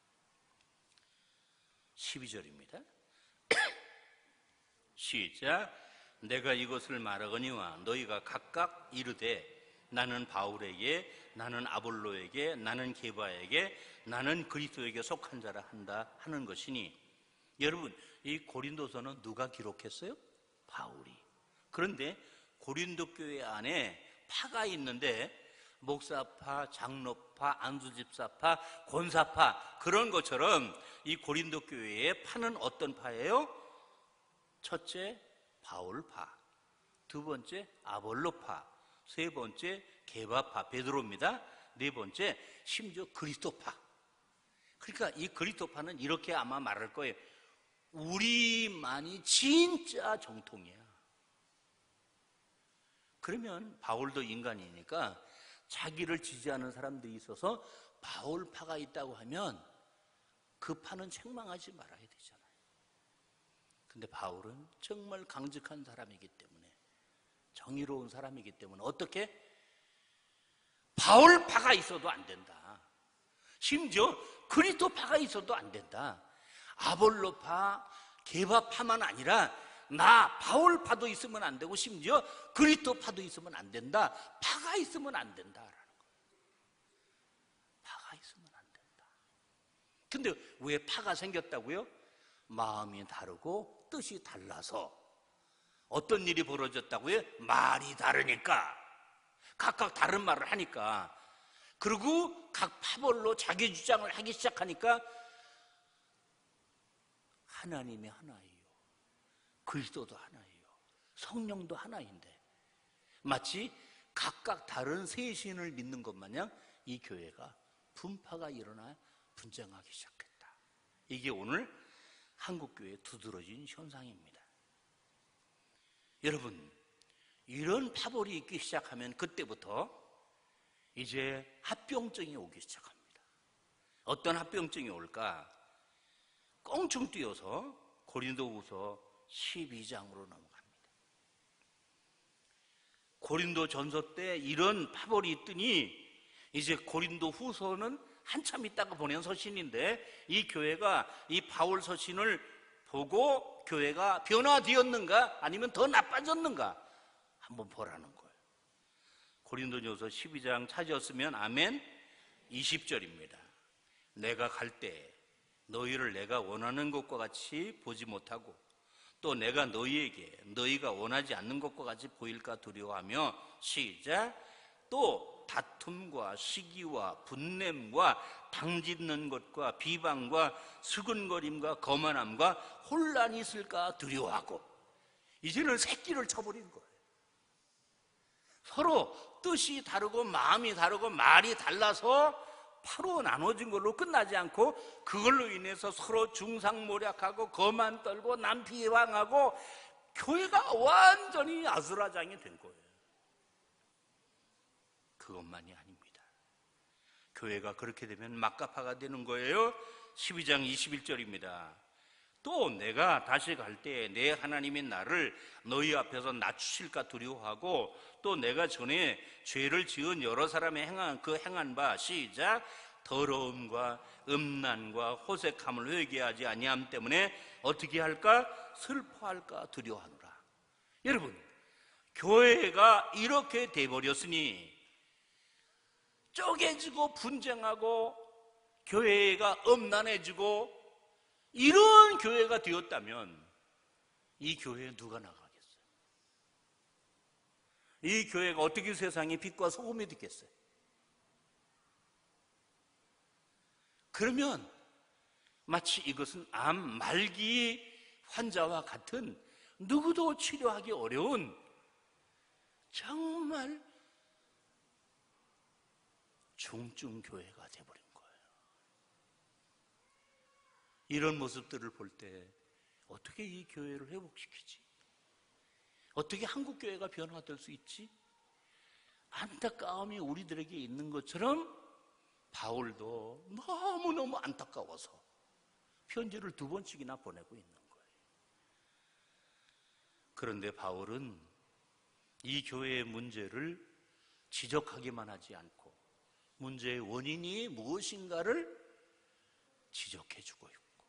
12절입니다. 시작. 내가 이것을 말하거니와 너희가 각각 이르되 나는 바울에게, 나는 아볼로에게, 나는 게바에게, 나는 그리스도에게 속한 자라 한다 하는 것이니. 여러분, 이 고린도서는 누가 기록했어요? 바울이. 그런데 고린도 교회 안에 파가 있는데 목사파, 장로파, 안수집사파, 권사파 그런 것처럼 이 고린도 교회의 파는 어떤 파예요? 첫째 바울파, 두 번째 아볼로파, 세 번째 게바파 베드로입니다. 네 번째 심지어 그리스도파. 그러니까 이 그리스도파는 이렇게 아마 말할 거예요. 우리만이 진짜 정통이야. 그러면 바울도 인간이니까 자기를 지지하는 사람들이 있어서 바울파가 있다고 하면 그 파는 책망하지 말아야 되잖아요. 근데 바울은 정말 강직한 사람이기 때문에, 정의로운 사람이기 때문에 어떻게? 바울파가 있어도 안 된다. 심지어 그리스도파가 있어도 안 된다. 아볼로파, 게바파만 아니라 나 바울파도 있으면 안 되고 심지어 그리스도파도 있으면 안 된다. 파가 있으면 안 된다라는 거예요. 파가 있으면 안 된다. 근데 왜 파가 생겼다고요? 마음이 다르고 뜻이 달라서. 어떤 일이 벌어졌다고요? 말이 다르니까. 각각 다른 말을 하니까. 그리고 각 파벌로 자기 주장을 하기 시작하니까 하나님이 하나예요. 그리스도도 하나예요. 성령도 하나인데 마치 각각 다른 세 신을 믿는 것 마냥 이 교회가 분파가 일어나 분쟁하기 시작했다. 이게 오늘 한국교회에 두드러진 현상입니다. 여러분, 이런 파벌이 있기 시작하면 그때부터 이제 합병증이 오기 시작합니다. 어떤 합병증이 올까? 껑충 뛰어서 고린도후서 12장으로 넘어갑니다. 고린도 전서 때 이런 파벌이 있더니 이제 고린도 후서는 한참 있다가 보낸 서신인데 이 교회가 이 바울 서신을 보고 교회가 변화되었는가 아니면 더 나빠졌는가 한번 보라는 거예요. 고린도전서 12장 찾으셨으면 아멘. 20절입니다. 내가 갈 때 너희를 내가 원하는 것과 같이 보지 못하고 또 내가 너희에게 너희가 원하지 않는 것과 같이 보일까 두려워하며 시작. 또 다툼과 시기와 분냄과 당짓는 것과 비방과 수근거림과 거만함과 혼란이 있을까 두려워하고. 이제는 새끼를 쳐버린 거예요. 서로 뜻이 다르고 마음이 다르고 말이 달라서 파로 나눠진 걸로 끝나지 않고 그걸로 인해서 서로 중상모략하고 거만 떨고 남피해방하고 교회가 완전히 아수라장이 된 거예요. 그것만이 아닙니다. 교회가 그렇게 되면 막가파가 되는 거예요. 12장 21절입니다. 또 내가 다시 갈 때 내 하나님인 나를 너희 앞에서 낮추실까 두려워하고 또 내가 전에 죄를 지은 여러 사람이 행한 그 행한 바 시작. 더러움과 음란과 호색함을 회개하지 아니함 때문에 어떻게 할까? 슬퍼할까 두려워하노라. 여러분, 교회가 이렇게 돼버렸으니 쪼개지고 분쟁하고 교회가 음란해지고 이런 교회가 되었다면 이 교회에 누가 나가겠어요? 이 교회가 어떻게 세상에 빛과 소금이 되겠어요? 그러면 마치 이것은 암 말기 환자와 같은 누구도 치료하기 어려운 정말 중증 교회가 되어버린 거예요. 이런 모습들을 볼 때 어떻게 이 교회를 회복시키지? 어떻게 한국 교회가 변화될 수 있지? 안타까움이 우리들에게 있는 것처럼 바울도 너무너무 안타까워서 편지를 2번씩이나 보내고 있는 거예요. 그런데 바울은 이 교회의 문제를 지적하기만 하지 않고 문제의 원인이 무엇인가를 지적해주고 있고,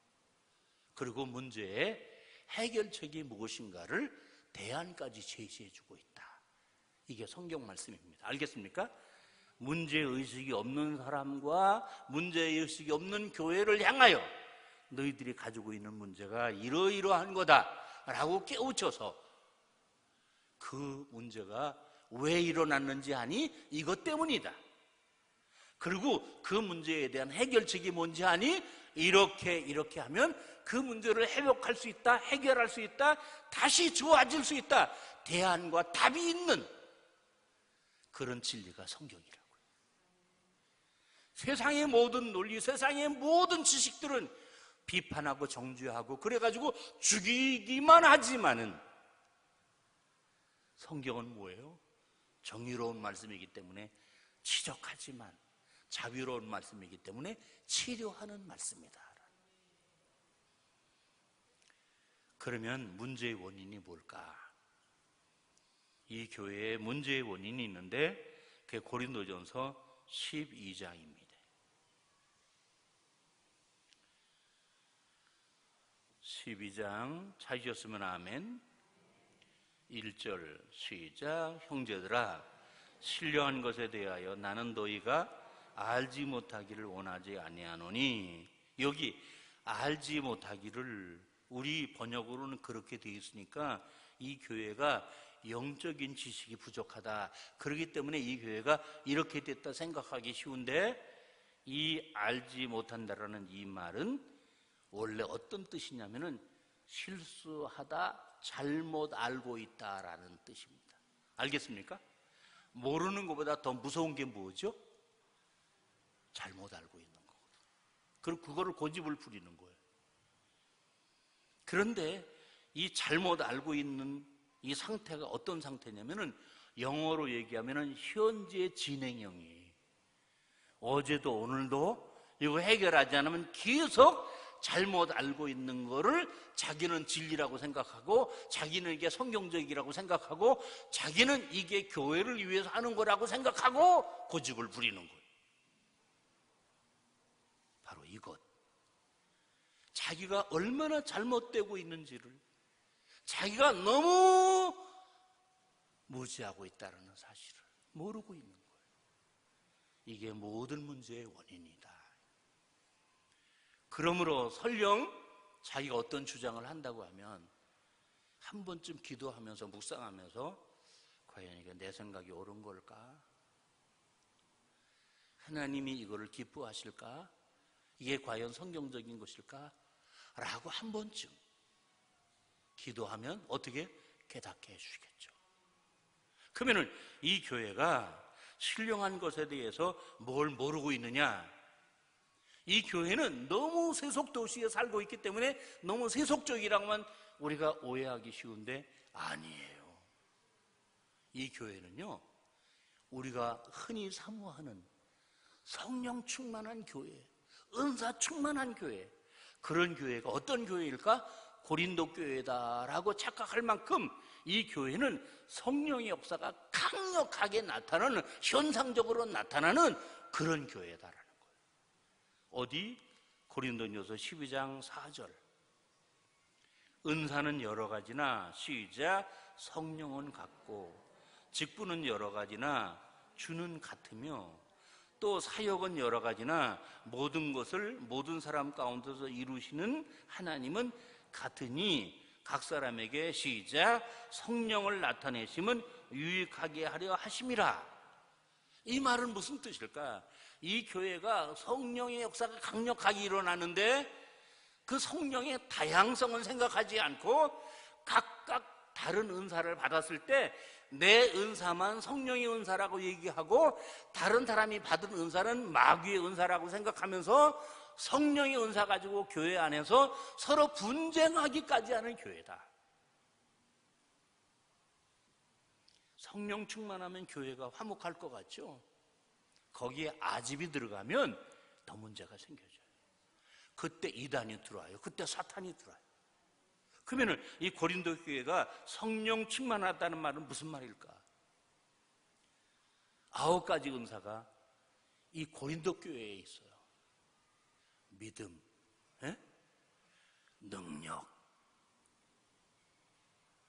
그리고 문제의 해결책이 무엇인가를 대안까지 제시해주고 있다. 이게 성경 말씀입니다. 알겠습니까? 문제의식이 없는 사람과 문제의식이 없는 교회를 향하여 너희들이 가지고 있는 문제가 이러이러한 거다라고 깨우쳐서 그 문제가 왜 일어났는지 아니? 이것 때문이다. 그리고 그 문제에 대한 해결책이 뭔지 아니? 이렇게 하면 그 문제를 회복할 수 있다, 해결할 수 있다, 다시 좋아질 수 있다. 대안과 답이 있는 그런 진리가 성경이라고요. 세상의 모든 논리, 세상의 모든 지식들은 비판하고 정죄하고 그래가지고 죽이기만 하지만은 성경은 뭐예요? 정의로운 말씀이기 때문에 지적하지만 자비로운 말씀이기 때문에 치료하는 말씀이다. 그러면 문제의 원인이 뭘까? 이 교회에 문제의 원인이 있는데 그게 고린도전서 12장입니다. 12장 찾으셨으면 아멘. 1절 시작. 형제들아, 신령한 것에 대하여 나는 너희가 알지 못하기를 원하지 아니하노니. 여기 알지 못하기를 우리 번역으로는 그렇게 되어 있으니까 이 교회가 영적인 지식이 부족하다, 그렇기 때문에 이 교회가 이렇게 됐다 생각하기 쉬운데, 이 알지 못한다라는 이 말은 원래 어떤 뜻이냐면은 실수하다, 잘못 알고 있다라는 뜻입니다. 알겠습니까? 모르는 것보다 더 무서운 게 뭐죠? 잘못 알고 있는 거거든요. 그리고 그거를 고집을 부리는 거예요. 그런데 이 잘못 알고 있는 이 상태가 어떤 상태냐면은 영어로 얘기하면은 현재 진행형이에요. 어제도 오늘도 이거 해결하지 않으면 계속 잘못 알고 있는 거를 자기는 진리라고 생각하고, 자기는 이게 성경적이라고 생각하고, 자기는 이게 교회를 위해서 하는 거라고 생각하고 고집을 부리는 거예요. 바로 이것. 자기가 얼마나 잘못되고 있는지를, 자기가 너무 무지하고 있다는 사실을 모르고 있는 거예요. 이게 모든 문제의 원인이다. 그러므로 설령 자기가 어떤 주장을 한다고 하면 한 번쯤 기도하면서 묵상하면서 과연 이게 내 생각이 옳은 걸까? 하나님이 이거를 기뻐하실까? 이게 과연 성경적인 것일까? 라고 한 번쯤 기도하면 어떻게 깨닫게 해주시겠죠. 그러면은 이 교회가 신령한 것에 대해서 뭘 모르고 있느냐? 이 교회는 너무 세속도시에 살고 있기 때문에 너무 세속적이라고만 우리가 오해하기 쉬운데 아니에요. 이 교회는요, 우리가 흔히 사모하는 성령 충만한 교회, 은사 충만한 교회, 그런 교회가 어떤 교회일까? 고린도 교회다라고 착각할 만큼 이 교회는 성령의 역사가 강력하게 나타나는, 현상적으로 나타나는 그런 교회다라는 거예요. 어디? 고린도전서 12장 4절. 은사는 여러 가지나 시작. 성령은 같고 직분은 여러 가지나 주는 같으며 또 사역은 여러 가지나 모든 것을 모든 사람 가운데서 이루시는 하나님은 같으니 각 사람에게 시작. 성령을 나타내심은 유익하게 하려 하심이라. 이 말은 무슨 뜻일까? 이 교회가 성령의 역사가 강력하게 일어나는데 그 성령의 다양성을 생각하지 않고 각각 다른 은사를 받았을 때 내 은사만 성령의 은사라고 얘기하고 다른 사람이 받은 은사는 마귀의 은사라고 생각하면서 성령의 은사 가지고 교회 안에서 서로 분쟁하기까지 하는 교회다. 성령 충만하면 교회가 화목할 것 같죠? 거기에 아집이 들어가면 더 문제가 생겨져요. 그때 이단이 들어와요. 그때 사탄이 들어와요. 그러면 이 고린도 교회가 성령 충만하다는 말은 무슨 말일까? 9가지 은사가 이 고린도 교회에 있어요. 믿음, 능력,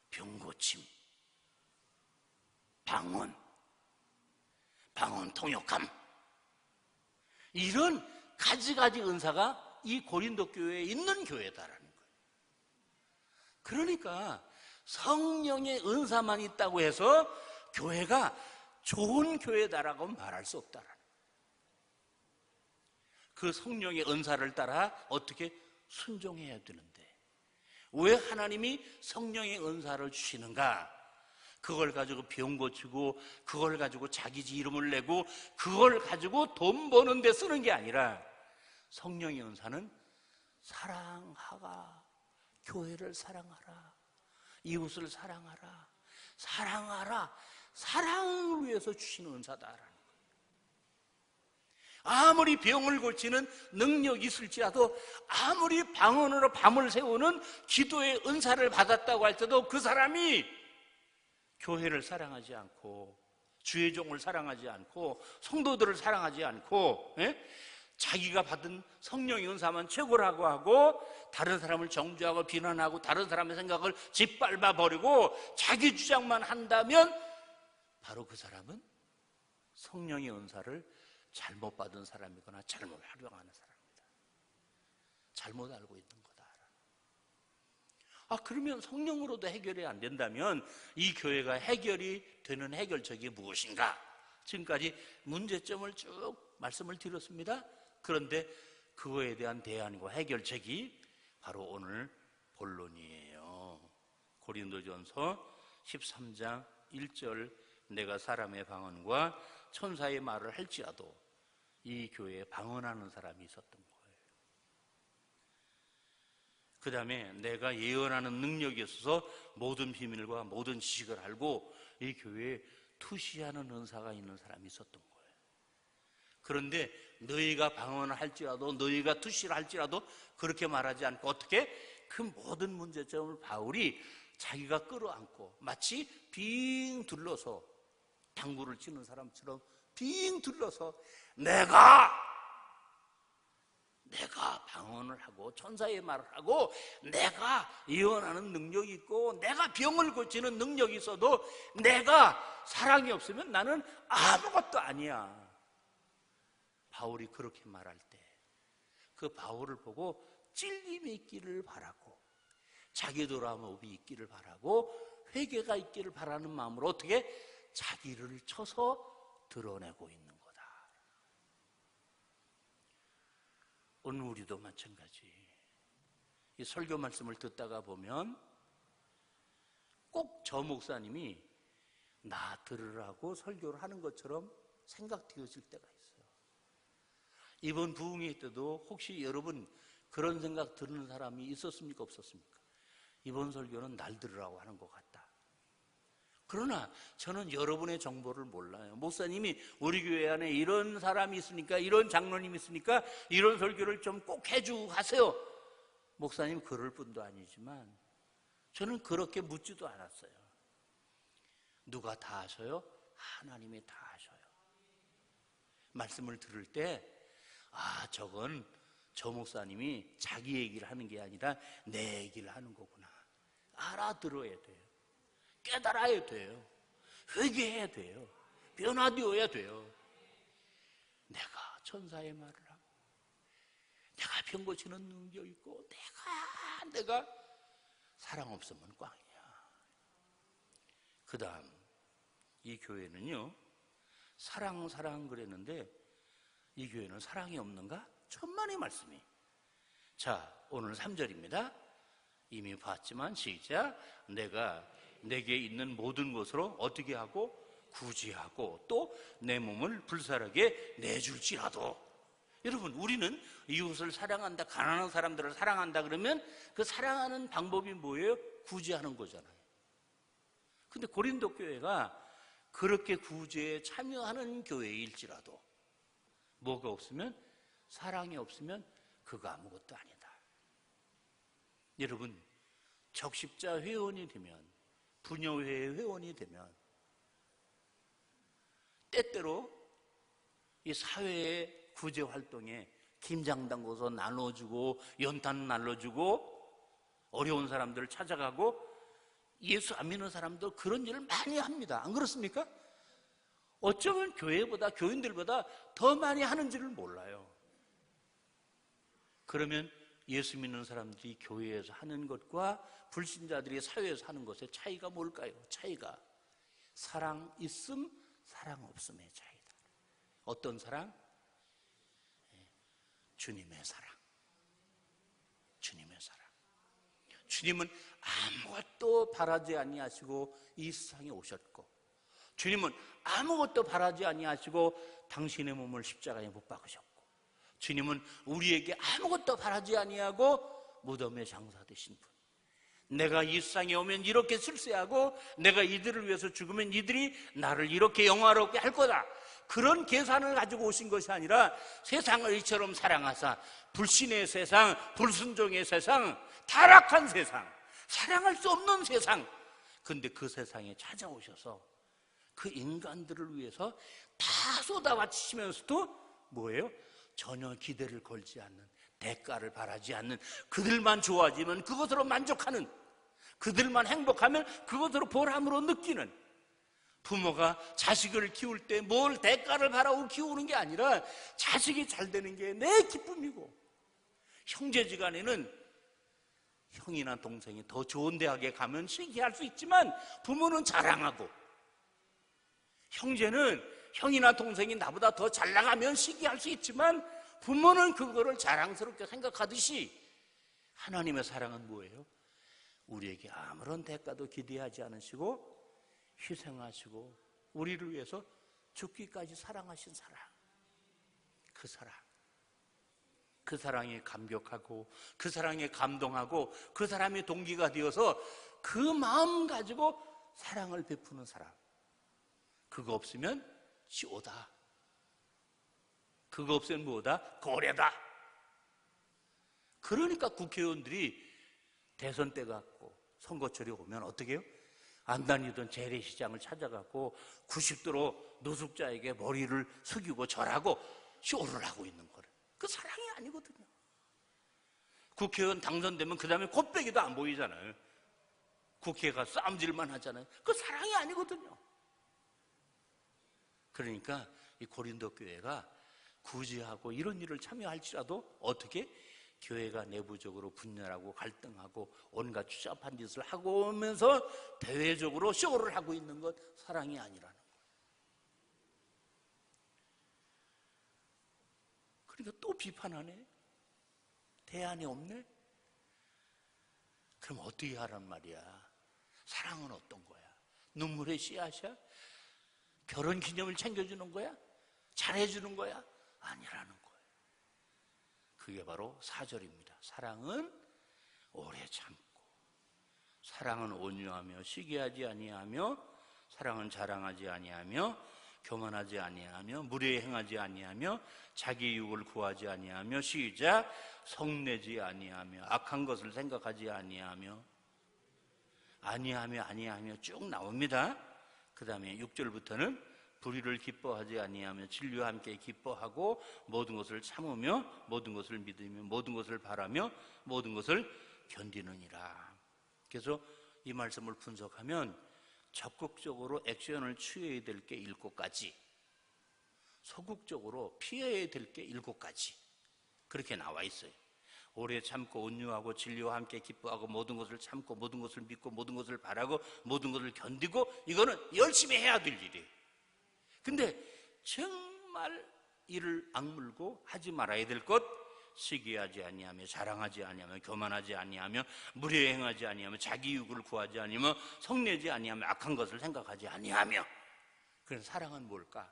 병고침, 방언 통역함, 이런 가지 은사가 이 고린도 교회에 있는 교회다라는 거예요. 그러니까 성령의 은사만 있다고 해서 교회가 좋은 교회다라고 말할 수 없다라는 거예요. 그 성령의 은사를 따라 어떻게 순종해야 되는데, 왜 하나님이 성령의 은사를 주시는가? 그걸 가지고 병 고치고, 그걸 가지고 자기 이름을 내고, 그걸 가지고 돈 버는 데 쓰는 게 아니라, 성령의 은사는 사랑하라, 교회를 사랑하라, 이웃을 사랑하라, 사랑을 위해서 주시는 은사다라는 거예요. 아무리 병을 고치는 능력이 있을지라도, 아무리 방언으로 밤을 새우는 기도의 은사를 받았다고 할 때도 그 사람이 교회를 사랑하지 않고, 주의 종을 사랑하지 않고, 성도들을 사랑하지 않고, 자기가 받은 성령의 은사만 최고라고 하고, 다른 사람을 정죄하고 비난하고 다른 사람의 생각을 짓밟아 버리고 자기 주장만 한다면, 바로 그 사람은 성령의 은사를 잘못 받은 사람이거나 잘못 활용하는 사람입니다. 잘못 알고 있는 거다. 그러면 성령으로도 해결이 안 된다면 이 교회가 해결이 되는 해결책이 무엇인가? 지금까지 문제점을 쭉 말씀을 드렸습니다. 그런데 그거에 대한 대안과 해결책이 바로 오늘 본론이에요. 고린도전서 13장 1절, 내가 사람의 방언과 천사의 말을 할지라도, 이 교회에 방언하는 사람이 있었던 거예요. 그 다음에 내가 예언하는 능력이 있어서 모든 비밀과 모든 지식을 알고 이 교회에 투시하는 은사가 있는 사람이 있었던 거예요. 그런데 너희가 방언을 할지라도, 너희가 투시를 할지라도 그렇게 말하지 않고, 어떻게? 그 모든 문제점을 바울이 자기가 끌어안고 마치 빙 둘러서 당구를 치는 사람처럼 빙 둘러서 내가 방언을 하고 천사의 말을 하고, 내가 예언하는 능력이 있고, 내가 병을 고치는 능력이 있어도 내가 사랑이 없으면 나는 아무것도 아니야. 바울이 그렇게 말할 때 그 바울을 보고 찔림이 있기를 바라고, 자기 돌아옴이 있기를 바라고, 회개가 있기를 바라는 마음으로 어떻게 자기를 쳐서 드러내고 있는 거다. 오늘 우리도 마찬가지. 이 설교 말씀을 듣다가 보면 꼭 저 목사님이 나 들으라고 설교를 하는 것처럼 생각되어질 때가 있어요. 이번 부흥회 때도 혹시 여러분 그런 생각 드는 사람이 있었습니까? 없었습니까? 이번 설교는 날 들으라고 하는 것 같다. 그러나 저는 여러분의 정보를 몰라요. 목사님이 우리 교회 안에 이런 사람이 있으니까, 이런 장로님이 있으니까 이런 설교를 좀 꼭 해주고 가세요. 목사님 그럴 뿐도 아니지만 저는 그렇게 묻지도 않았어요. 누가 다 하셔요? 하나님이 다 하셔요. 말씀을 들을 때 저건 저 목사님이 자기 얘기를 하는 게 아니라 내 얘기를 하는 거구나, 알아들어야 돼요. 깨달아야 돼요. 회개해야 돼요. 변화되어야 돼요. 내가 천사의 말을 하고, 내가 병 고치는 능력이 있고, 내가 사랑 없으면 꽝이야. 그 다음 이 교회는요, 사랑 그랬는데 이 교회는 사랑이 없는가? 천만의 말씀이. 자, 오늘 3절입니다. 이미 봤지만 시작. 내게 있는 모든 것으로 어떻게 하고? 구제하고 또 내 몸을 불살하게 내줄지라도. 여러분, 우리는 이웃을 사랑한다, 가난한 사람들을 사랑한다 그러면 그 사랑하는 방법이 뭐예요? 구제하는 거잖아요. 근데 고린도 교회가 그렇게 구제에 참여하는 교회일지라도 뭐가 없으면, 사랑이 없으면 그거 아무것도 아니다. 여러분, 적십자 회원이 되면, 부녀회 회원이 되면 때때로 이 사회의 구제 활동에 김장 담궈서 나눠주고 연탄 날려주고 어려운 사람들을 찾아가고 예수 안 믿는 사람도 그런 일을 많이 합니다. 안 그렇습니까? 어쩌면 교회보다 교인들보다 더 많이 하는지를 몰라요. 그러면 예수 믿는 사람들이 교회에서 하는 것과 불신자들이 사회에서 하는 것의 차이가 뭘까요? 차이가 사랑 있음, 사랑 없음의 차이다. 어떤 사랑? 주님의 사랑. 주님의 사랑. 주님은 아무것도 바라지 아니하시고 이 세상에 오셨고, 주님은 아무것도 바라지 아니하시고 당신의 몸을 십자가에 못 박으셨고, 주님은 우리에게 아무것도 바라지 아니하고 무덤에 장사되신 분. 내가 이 세상에 오면 이렇게 쓸세하고 내가 이들을 위해서 죽으면 이들이 나를 이렇게 영화롭게 할 거다. 그런 계산을 가지고 오신 것이 아니라 세상을 이처럼 사랑하사 불신의 세상, 불순종의 세상, 타락한 세상, 사랑할 수 없는 세상, 근데 그 세상에 찾아오셔서 그 인간들을 위해서 다 쏟아바치시면서도 뭐예요? 전혀 기대를 걸지 않는, 대가를 바라지 않는, 그들만 좋아지면 그것으로 만족하는, 그들만 행복하면 그것으로 보람으로 느끼는, 부모가 자식을 키울 때 뭘 대가를 바라고 키우는 게 아니라 자식이 잘 되는 게 내 기쁨이고, 형제지간에는 형이나 동생이 더 좋은 대학에 가면 시기할 수 있지만 부모는 자랑하고, 형제는 형이나 동생이 나보다 더 잘 나가면 시기할 수 있지만 부모는 그거를 자랑스럽게 생각하듯이 하나님의 사랑은 뭐예요? 우리에게 아무런 대가도 기대하지 않으시고 희생하시고 우리를 위해서 죽기까지 사랑하신 사랑. 그 사랑, 그 사랑에 감격하고 그 사랑에 감동하고 그 사람이 동기가 되어서 그 마음 가지고 사랑을 베푸는 사람. 그거 없으면 시오다. 그거 없으면 뭐다? 고래다. 그러니까 국회의원들이 대선 때 갖고 선거철이 오면 어떻게 해요? 안 다니던 재래시장을 찾아가고 90도로 노숙자에게 머리를 숙이고 절하고 쇼를 하고 있는 거를. 그 사랑이 아니거든요. 국회의원 당선되면 그 다음에 곱빼기도 안 보이잖아요. 국회가 싸움질만 하잖아요. 그 사랑이 아니거든요. 그러니까 이 고린도 교회가 구제하고 이런 일을 참여할지라도 어떻게? 교회가 내부적으로 분열하고 갈등하고 온갖 추잡한 짓을 하고 오면서 대외적으로 쇼를 하고 있는 것, 사랑이 아니라는 거예요. 그러니까 또 비판하네. 대안이 없네. 그럼 어떻게 하란 말이야? 사랑은 어떤 거야? 눈물의 씨앗이야? 결혼 기념을 챙겨주는 거야? 잘해주는 거야? 아니라는 거예요. 그게 바로 4절입니다. 사랑은 오래 참고, 사랑은 온유하며 시기하지 아니하며, 사랑은 자랑하지 아니하며, 교만하지 아니하며, 무례 행하지 아니하며, 자기 유익을 구하지 아니하며, 시작, 성내지 아니하며, 악한 것을 생각하지 아니하며 쭉 나옵니다. 그 다음에 6절부터는 불의를 기뻐하지 아니하며 진리와 함께 기뻐하고, 모든 것을 참으며, 모든 것을 믿으며, 모든 것을 바라며, 모든 것을 견디느니라. 그래서 이 말씀을 분석하면 적극적으로 액션을 취해야 될 게 7가지, 소극적으로 피해야 될 게 7가지, 그렇게 나와 있어요. 오래 참고 온유하고 진리와 함께 기뻐하고, 모든 것을 참고, 모든 것을 믿고, 모든 것을 바라고, 모든 것을 견디고, 이거는 열심히 해야 될 일이에요. 근데 정말 이를 악물고 하지 말아야 될 것, 시기하지 아니하며, 자랑하지 아니하며, 교만하지 아니하며, 무례 행하지 아니하며, 자기 유익을 구하지 아니하며, 성내지 아니하며, 악한 것을 생각하지 아니하며. 그래서 사랑은 뭘까?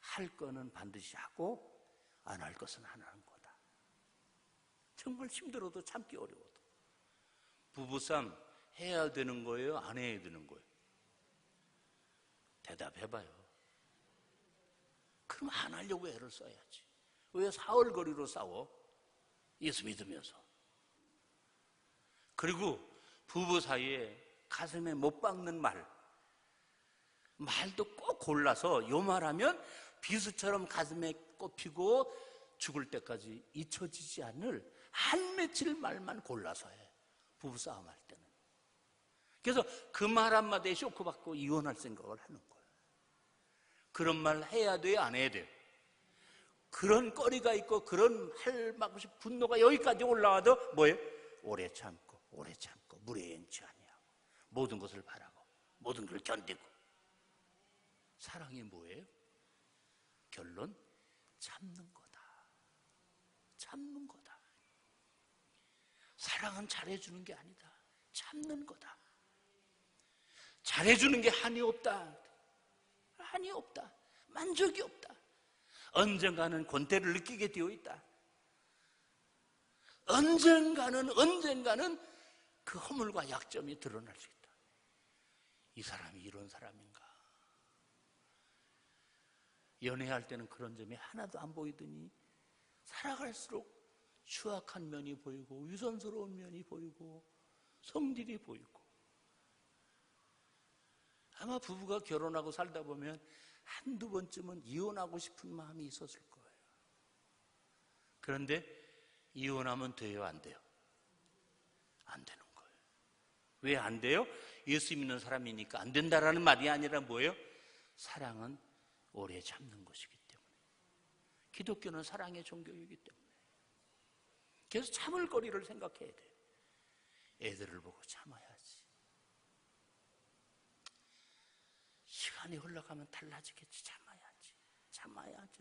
할 거는 반드시 하고 안 할 것은 안 하는 거다. 정말 힘들어도 참기 어려워도. 부부싸움 해야 되는 거예요? 안 해야 되는 거예요? 대답해봐요. 그럼 안 하려고 애를 써야지. 왜 사흘거리로 싸워? 예수 믿으면서. 그리고 부부 사이에 가슴에 못 박는 말, 말도 꼭 골라서 요 말하면 비수처럼 가슴에 꼽히고 죽을 때까지 잊혀지지 않을 한 맺힐 말만 골라서 해. 부부싸움 할 때는. 그래서 그 말 한마디에 쇼크받고 이혼할 생각을 하는 거예요. 그런 말 해야 돼요? 안 해야 돼요? 그런 거리가 있고 그런 할 맛없이 분노가 여기까지 올라와도 뭐예요? 오래 참고 물에 행치 아니하고 모든 것을 바라고 모든 걸 견디고. 사랑이 뭐예요? 결론, 참는 거다. 참는 거다. 사랑은 잘해주는 게 아니다. 참는 거다. 잘해주는 게 한이 없다. 한이 없다. 만족이 없다. 언젠가는 권태를 느끼게 되어 있다. 언젠가는 그 허물과 약점이 드러날 수 있다. 이 사람이 이런 사람인가? 연애할 때는 그런 점이 하나도 안 보이더니 살아갈수록 추악한 면이 보이고 유선스러운 면이 보이고 성질이 보이고. 아마 부부가 결혼하고 살다 보면 한두 번쯤은 이혼하고 싶은 마음이 있었을 거예요. 그런데 이혼하면 돼요, 안 돼요? 안 되는 거예요. 왜 안 돼요? 예수 믿는 사람이니까 안 된다라는 말이 아니라 뭐예요? 사랑은 오래 참는 것이기 때문에. 기독교는 사랑의 종교이기 때문에. 그래서 참을 거리를 생각해야 돼요. 애들을 보고 참아야지. 시간이 흘러가면 달라지겠지.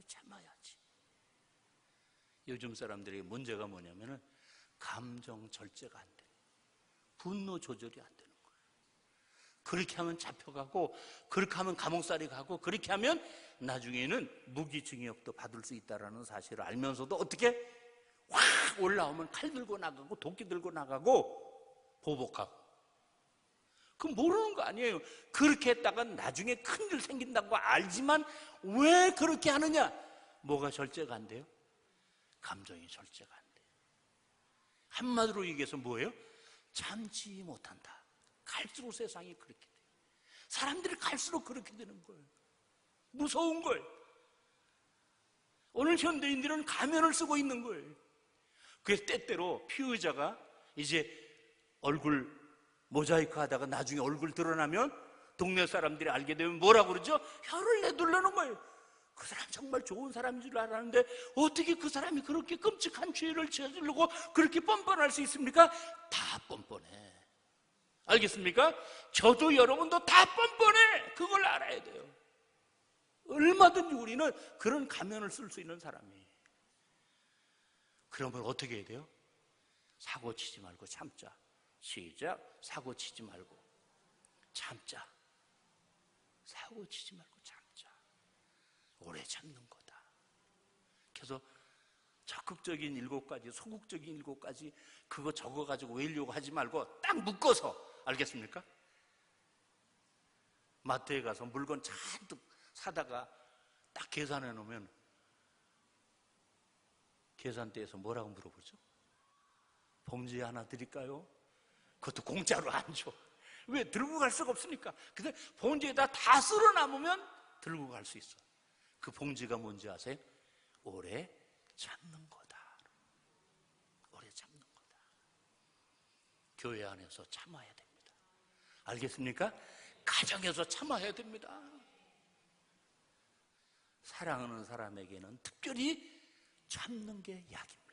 참아야지. 요즘 사람들의 문제가 뭐냐면은 감정 절제가 안 돼. 분노 조절이 안 되는 거예요. 그렇게 하면 잡혀가고, 그렇게 하면 감옥살이 가고, 그렇게 하면 나중에는 무기징역도 받을 수 있다는 사실을 알면서도 어떻게 확 올라오면 칼 들고 나가고 도끼 들고 나가고 보복하고. 그건 모르는 거 아니에요. 그렇게 했다가 나중에 큰일 생긴다고 알지만 왜 그렇게 하느냐? 뭐가 절제가 안 돼요? 감정이 절제가 안 돼요. 한마디로 얘기해서 뭐예요? 참지 못한다. 갈수록 세상이 그렇게 돼요. 사람들이 갈수록 그렇게 되는 거예요. 무서운 거예요. 오늘 현대인들은 가면을 쓰고 있는 거예요. 그래서 때때로 피의자가 이제 얼굴 모자이크 하다가 나중에 얼굴 드러나면 동네 사람들이 알게 되면 뭐라고 그러죠? 혀를 내둘러는 거예요. 그 사람 정말 좋은 사람인 줄 알았는데 어떻게 그 사람이 그렇게 끔찍한 죄를 저지르고 그렇게 뻔뻔할 수 있습니까? 다 뻔뻔해. 알겠습니까? 저도 여러분도 다 뻔뻔해. 그걸 알아야 돼요. 얼마든지 우리는 그런 가면을 쓸 수 있는 사람이에요. 그러면 어떻게 해야 돼요? 사고 치지 말고 참자. 시작. 사고 치지 말고 참자. 사고 치지 말고 참자. 오래 참는 거다. 그래서 적극적인 7가지, 소극적인 7가지 그거 적어가지고 외우려고 하지 말고 딱 묶어서. 알겠습니까? 마트에 가서 물건 잔뜩 사다가 딱 계산해 놓으면 계산대에서 뭐라고 물어보죠? 봉지 하나 드릴까요? 그것도 공짜로 안 줘. 왜? 들고 갈 수가 없으니까. 근데 봉지에다 다 쓸어 남으면 들고 갈 수 있어. 그 봉지가 뭔지 아세요? 오래 참는 거다. 오래 참는 거다. 교회 안에서 참아야 됩니다. 알겠습니까? 가정에서 참아야 됩니다. 사랑하는 사람에게는 특별히 참는 게 약입니다.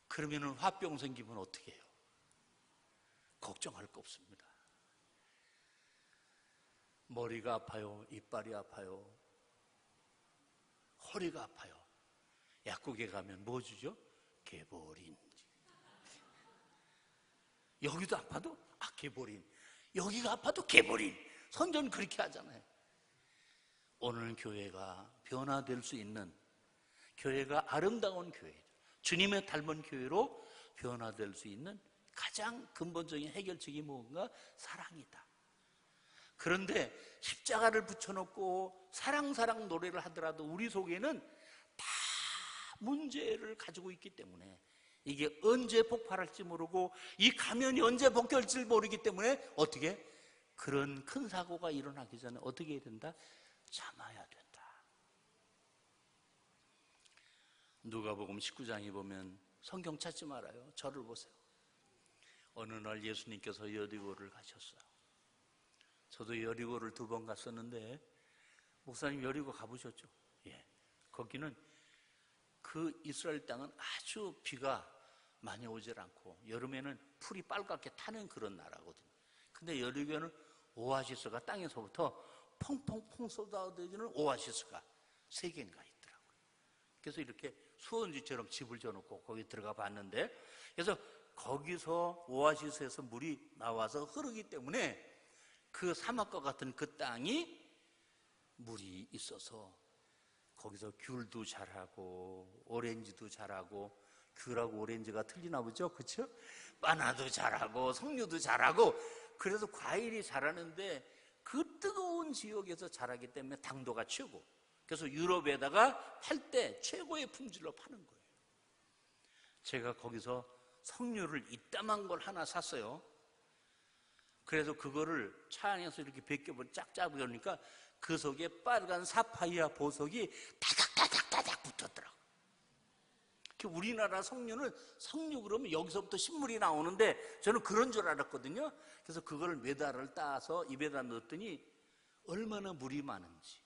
그러면은 화병 생기면 어떻게 해요? 걱정할 거 없습니다. 머리가 아파요, 이빨이 아파요, 허리가 아파요. 약국에 가면 뭐 주죠? 개보린. 여기도 아파도 개보린. 여기가 아파도 개보린. 선전 그렇게 하잖아요. 오늘 교회가 변화될 수 있는, 교회가 아름다운 교회죠. 주님의 닮은 교회로 변화될 수 있는 가장 근본적인 해결책이 뭔가? 사랑이다. 그런데 십자가를 붙여놓고 사랑 노래를 하더라도 우리 속에는 다 문제를 가지고 있기 때문에 이게 언제 폭발할지 모르고 이 가면이 언제 벗겨질지 모르기 때문에 어떻게? 그런 큰 사고가 일어나기 전에 어떻게 해야 된다? 참아야 된다. 누가복음 19장에 보면 성경 찾지 말아요. 저를 보세요. 어느 날 예수님께서 여리고를 가셨어요. 저도 여리고를 2번 갔었는데, 목사님 여리고 가보셨죠? 예. 거기는 그 이스라엘 땅은 아주 비가 많이 오질 않고 여름에는 풀이 빨갛게 타는 그런 나라거든요. 근데 여리고는 오아시스가 땅에서부터 펑펑펑 쏟아지는 오아시스가 3개인가 있더라고요. 그래서 이렇게 수원지처럼 집을 져놓고 거기 들어가 봤는데, 그래서 거기서 오아시스에서 물이 나와서 흐르기 때문에 그 사막과 같은 그 땅이 물이 있어서 거기서 귤도 자라고 오렌지도 자라고, 귤하고 오렌지가 틀리나 보죠? 그렇죠? 바나도 자라고 석류도 자라고, 그래서 과일이 자라는데 그 뜨거운 지역에서 자라기 때문에 당도가 최고. 그래서 유럽에다가 팔 때 최고의 품질로 파는 거예요. 제가 거기서 석류를 이따만 걸 하나 샀어요. 그래서 그거를 차 안에서 이렇게 벗겨보니 쫙쫙 그러니까 그 속에 빨간 사파이아 보석이 다닥다닥다닥 붙었더라고요. 우리나라 석류는 석류 그러면 여기서부터 신물이 나오는데 저는 그런 줄 알았거든요. 그래서 그걸 메달을 따서 입에다 넣었더니 얼마나 물이 많은지.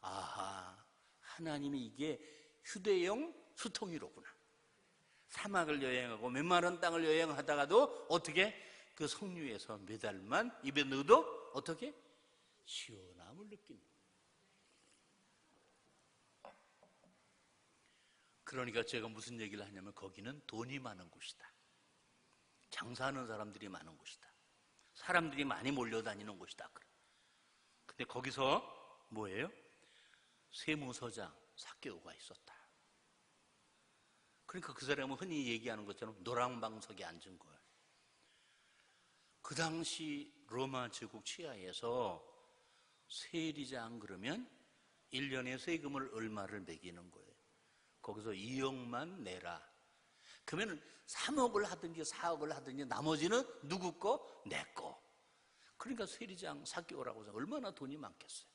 아하, 하나님이 이게 휴대용 수통이로구나. 사막을 여행하고 메마른 땅을 여행하다가도 어떻게 그 석류에서 메달만 입에 넣어도 어떻게 시원함을 느낀다. 그러니까 제가 무슨 얘기를 하냐면 거기는 돈이 많은 곳이다. 장사하는 사람들이 많은 곳이다. 사람들이 많이 몰려다니는 곳이다. 근데 거기서 뭐예요? 세무서장 삭개오가 있었다. 그러니까 그 사람은 흔히 얘기하는 것처럼 노랑방석에 앉은 거예요. 그 당시 로마 제국 치하에서 세리장 그러면 1년에 세금을 얼마를 매기는 거예요. 거기서 2억만 내라. 그러면 3억을 하든지 4억을 하든지 나머지는 누구 거? 내 거. 그러니까 세리장 삭개오라고 해서 얼마나 돈이 많겠어요.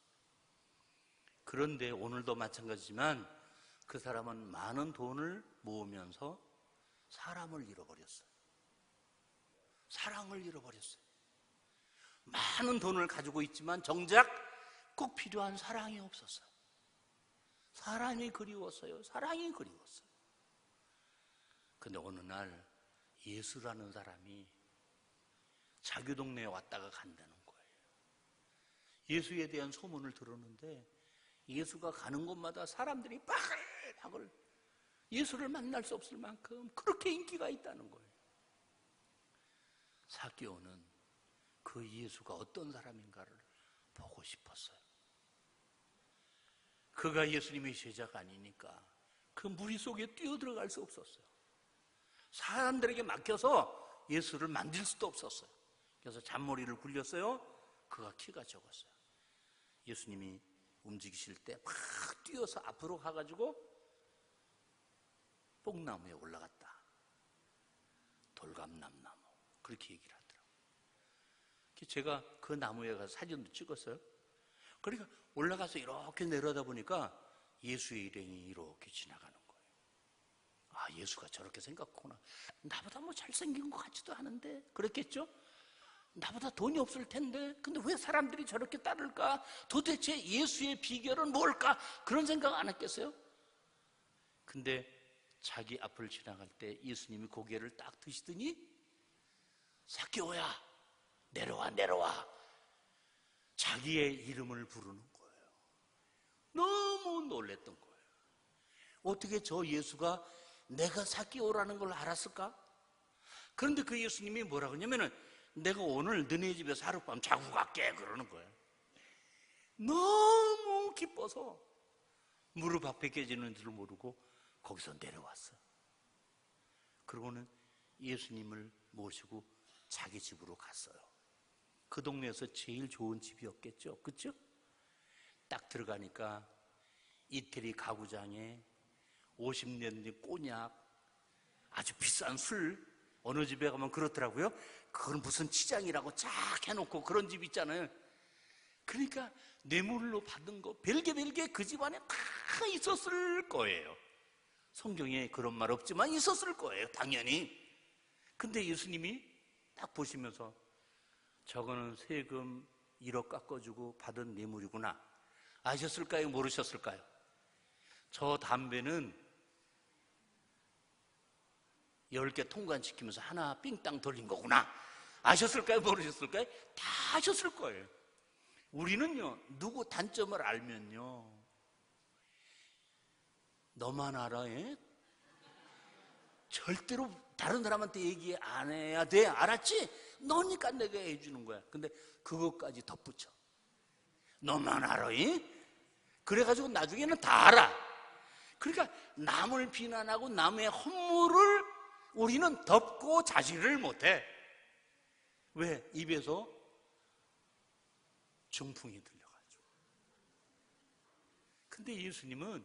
그런데 오늘도 마찬가지지만 그 사람은 많은 돈을 모으면서 사람을 잃어버렸어요. 사랑을 잃어버렸어요. 많은 돈을 가지고 있지만 정작 꼭 필요한 사랑이 없었어요. 사람이 그리웠어요. 사랑이 그리웠어요. 근데 어느 날 예수라는 사람이 자기 동네에 왔다가 간다는 거예요. 예수에 대한 소문을 들었는데 예수가 가는 곳마다 사람들이 바글바글 예수를 만날 수 없을 만큼 그렇게 인기가 있다는 거예요. 삭개오는 그 예수가 어떤 사람인가를 보고 싶었어요. 그가 예수님의 제자가 아니니까 그 무리 속에 뛰어들어갈 수 없었어요. 사람들에게 맡겨서 예수를 만질 수도 없었어요. 그래서 잔머리를 굴렸어요. 그가 키가 적었어요. 예수님이 움직이실 때 막 뛰어서 앞으로 가가지고 뽕나무에 올라갔다. 돌감남나무. 그렇게 얘기를 하더라고요. 제가 그 나무에 가서 사진도 찍었어요. 그러니까 올라가서 이렇게 내려다 보니까 예수의 일행이 이렇게 지나가는 거예요. 아, 예수가 저렇게 생각하구나. 나보다 뭐 잘생긴 것 같지도 않은데 그랬겠죠? 나보다 돈이 없을 텐데 근데 왜 사람들이 저렇게 따를까? 도대체 예수의 비결은 뭘까? 그런 생각 안 했겠어요? 근데 자기 앞을 지나갈 때 예수님이 고개를 딱 드시더니 삭개오야 내려와 내려와 자기의 이름을 부르는 거예요. 너무 놀랬던 거예요. 어떻게 저 예수가 내가 삭개오라는 걸 알았을까? 그런데 그 예수님이 뭐라고 하냐면은 내가 오늘 너네 집에서 하룻밤 자고 갈게 그러는 거예요. 너무 기뻐서 무릎 앞에 깨지는 줄 모르고 거기서 내려왔어. 그러고는 예수님을 모시고 자기 집으로 갔어요. 그 동네에서 제일 좋은 집이었겠죠. 그렇죠? 딱 들어가니까 이태리 가구장에 50년 된 꼬냑 아주 비싼 술 어느 집에 가면 그렇더라고요. 그건 무슨 치장이라고 쫙 해놓고 그런 집 있잖아요. 그러니까 뇌물로 받은 거 별게 그 집안에 다 있었을 거예요. 성경에 그런 말 없지만 있었을 거예요, 당연히. 근데 예수님이 딱 보시면서 저거는 세금 1억 깎아주고 받은 뇌물이구나 아셨을까요? 모르셨을까요? 저 담배는 10개 통관시키면서 하나 삥땅 돌린 거구나 아셨을까요? 모르셨을까요? 다 아셨을 거예요. 우리는요, 누구 단점을 알면요, 너만 알아, 예? 절대로 다른 사람한테 얘기 안 해야 돼, 알았지? 너니까 내가 해주는 거야. 근데 그것까지 덧붙여, 너만 알아, 예? 그래가지고 나중에는 다 알아. 그러니까 남을 비난하고 남의 허물을 우리는 덮고 자시를 못해. 왜? 입에서 중풍이 들려가지고. 근데 예수님은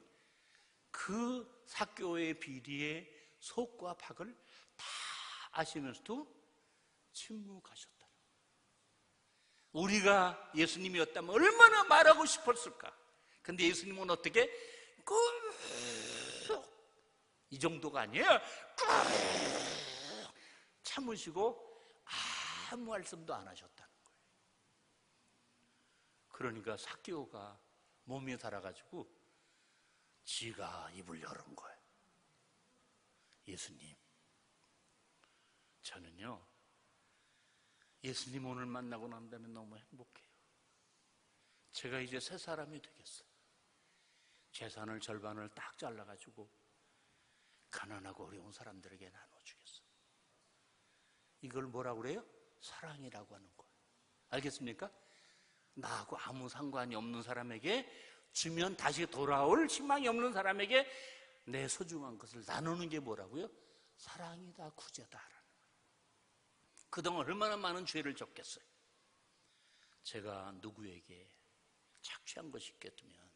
그 삭개오의 비리의 속과 박을 다 아시면서도 침묵하셨다. 우리가 예수님이었다면 얼마나 말하고 싶었을까? 근데 예수님은 어떻게? 이 정도가 아니에요. 참으시고 아무 말씀도 안 하셨다는 거예요. 그러니까 삭개오가 몸이 달아가지고 지가 입을 열은 거예요. 예수님, 저는요, 예수님 오늘 만나고 난 다음에 너무 행복해요. 제가 이제 새 사람이 되겠어요. 재산을 절반을 딱 잘라가지고 가난하고 어려운 사람들에게 나눠주겠어요. 이걸 뭐라고 그래요? 사랑이라고 하는 거예요. 알겠습니까? 나하고 아무 상관이 없는 사람에게 주면 다시 돌아올 희망이 없는 사람에게 내 소중한 것을 나누는 게 뭐라고요? 사랑이다, 구제다라는 거예요. 그동안 얼마나 많은 죄를 졌겠어요. 제가 누구에게 착취한 것이 있게 되면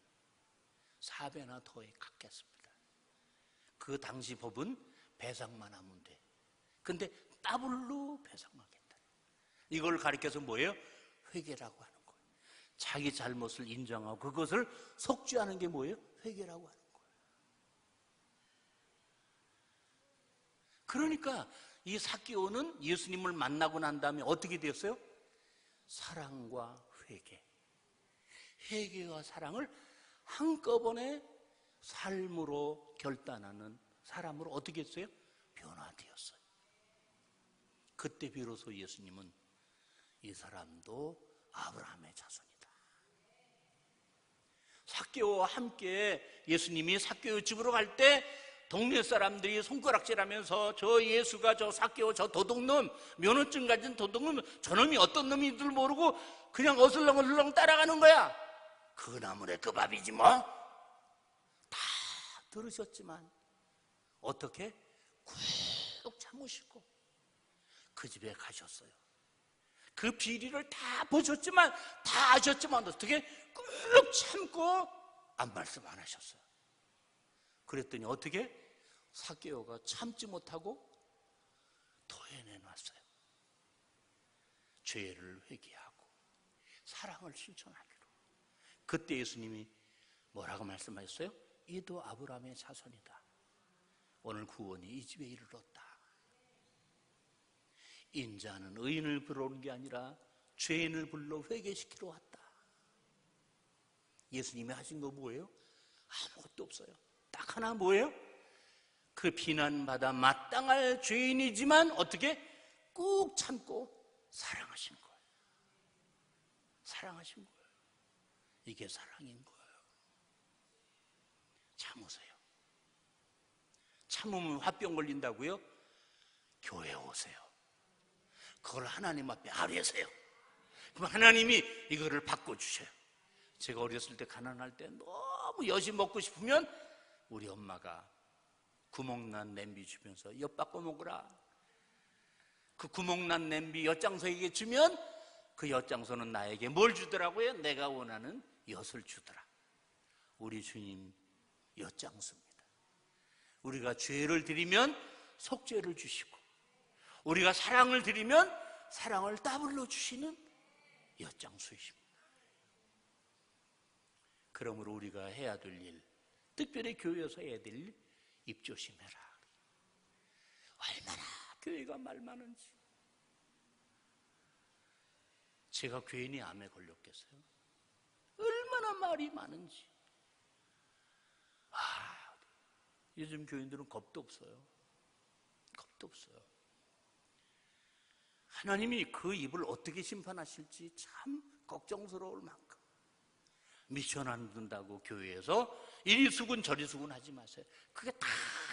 4배나 더에 갚겠습니다. 그 당시 법은 배상만 하면 돼. 근데 더블로 배상하겠다. 이걸 가리켜서 뭐예요? 회개라고 하는 거예요. 자기 잘못을 인정하고 그것을 속죄하는 게 뭐예요? 회개라고 하는 거예요. 그러니까 이 삭개오는 예수님을 만나고 난 다음에 어떻게 되었어요? 사랑과 회개, 회개와 사랑을 한꺼번에 삶으로 결단하는 사람으로 어떻게 했어요? 변화되었어요. 그때 비로소 예수님은 이 사람도 아브라함의 자손이다. 삭개오와 함께 예수님이 삭개오 집으로 갈 때 동네 사람들이 손가락질하면서 저 예수가 저 삭개오 저 도둑놈, 면허증 가진 도둑놈, 저놈이 어떤 놈인 줄 모르고 그냥 어슬렁어슬렁 따라가는 거야. 그 나물에 그 밥이지 뭐. 다 들으셨지만 어떻게? 꾹 참으시고 그 집에 가셨어요. 그 비리를 다 보셨지만, 다 아셨지만 어떻게? 꾹 참고 안 말씀 안 하셨어요. 그랬더니 어떻게? 삭개오가 참지 못하고 토해내놨어요. 죄를 회개하고 사랑을 실천하기로. 그때 예수님이 뭐라고 말씀하셨어요? 이도 아브라함의 자손이다. 오늘 구원이 이 집에 이르렀다. 인자는 의인을 부르는 게 아니라 죄인을 불러 회개시키러 왔다. 예수님이 하신 거 뭐예요? 아무것도 없어요. 딱 하나 뭐예요? 그 비난받아 마땅할 죄인이지만 어떻게? 꾹 참고 사랑하신 거예요. 사랑하신 거예요. 이게 사랑인 거예요. 참으세요. 참으면 화병 걸린다고요? 교회 오세요. 그걸 하나님 앞에 아뢰세요. 그럼 하나님이 이거를 바꿔주셔요. 제가 어렸을 때 가난할 때 너무 여시 먹고 싶으면 우리 엄마가 구멍난 냄비 주면서 엿 바꿔 먹으라. 그 구멍난 냄비 엿장서에게 주면 그 엿장서는 나에게 뭘 주더라고요? 내가 원하는 엿을 주더라. 우리 주님 엿장서입니다. 우리가 죄를 드리면 속죄를 주시고, 우리가 사랑을 드리면 사랑을 따블로 주시는 엿장수이십니다. 그러므로 우리가 해야 될 일, 특별히 교회에서 해야 될 일, 입조심해라. 얼마나 교회가 말 많은지. 제가 괜히 암에 걸렸겠어요? 얼마나 말이 많은지. 요즘 교인들은 겁도 없어요. 겁도 없어요. 하나님이 그 입을 어떻게 심판하실지 참 걱정스러울 만큼. 미션 안 된다고 교회에서 이리 수군 저리 수군 하지 마세요. 그게 다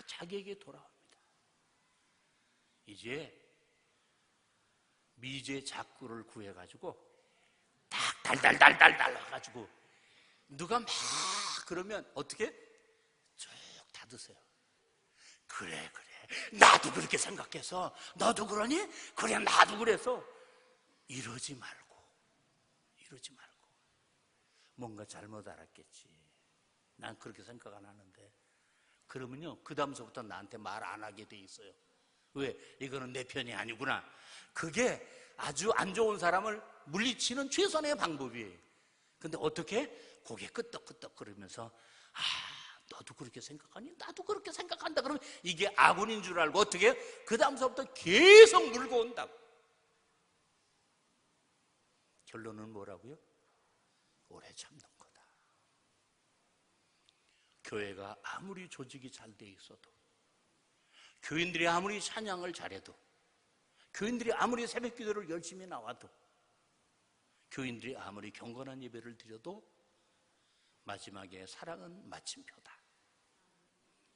자기에게 돌아옵니다. 이제 미제 작구를 구해가지고 딱 달달달달달 해가지고 누가 막 그러면 어떻게? 쭉 닫으세요. 그래 나도 그렇게 생각해서 너도 그러니? 그래 나도 그래서 이러지 말고 뭔가 잘못 알았겠지. 난 그렇게 생각 안 하는데. 그러면요 그 다음서부터 나한테 말 안 하게 돼 있어요. 왜? 이거는 내 편이 아니구나. 그게 아주 안 좋은 사람을 물리치는 최선의 방법이에요. 근데 어떻게? 고개 끄덕끄덕 그러면서 너도 그렇게 생각하니? 나도 그렇게 생각한다. 그러면 이게 아군인 줄 알고 어떻게? 그 다음서부터 계속 물고 온다고. 결론은 뭐라고요? 오래 참는 거다. 교회가 아무리 조직이 잘 돼 있어도, 교인들이 아무리 찬양을 잘해도, 교인들이 아무리 새벽 기도를 열심히 나와도, 교인들이 아무리 경건한 예배를 드려도 마지막에 사랑은 마침표다.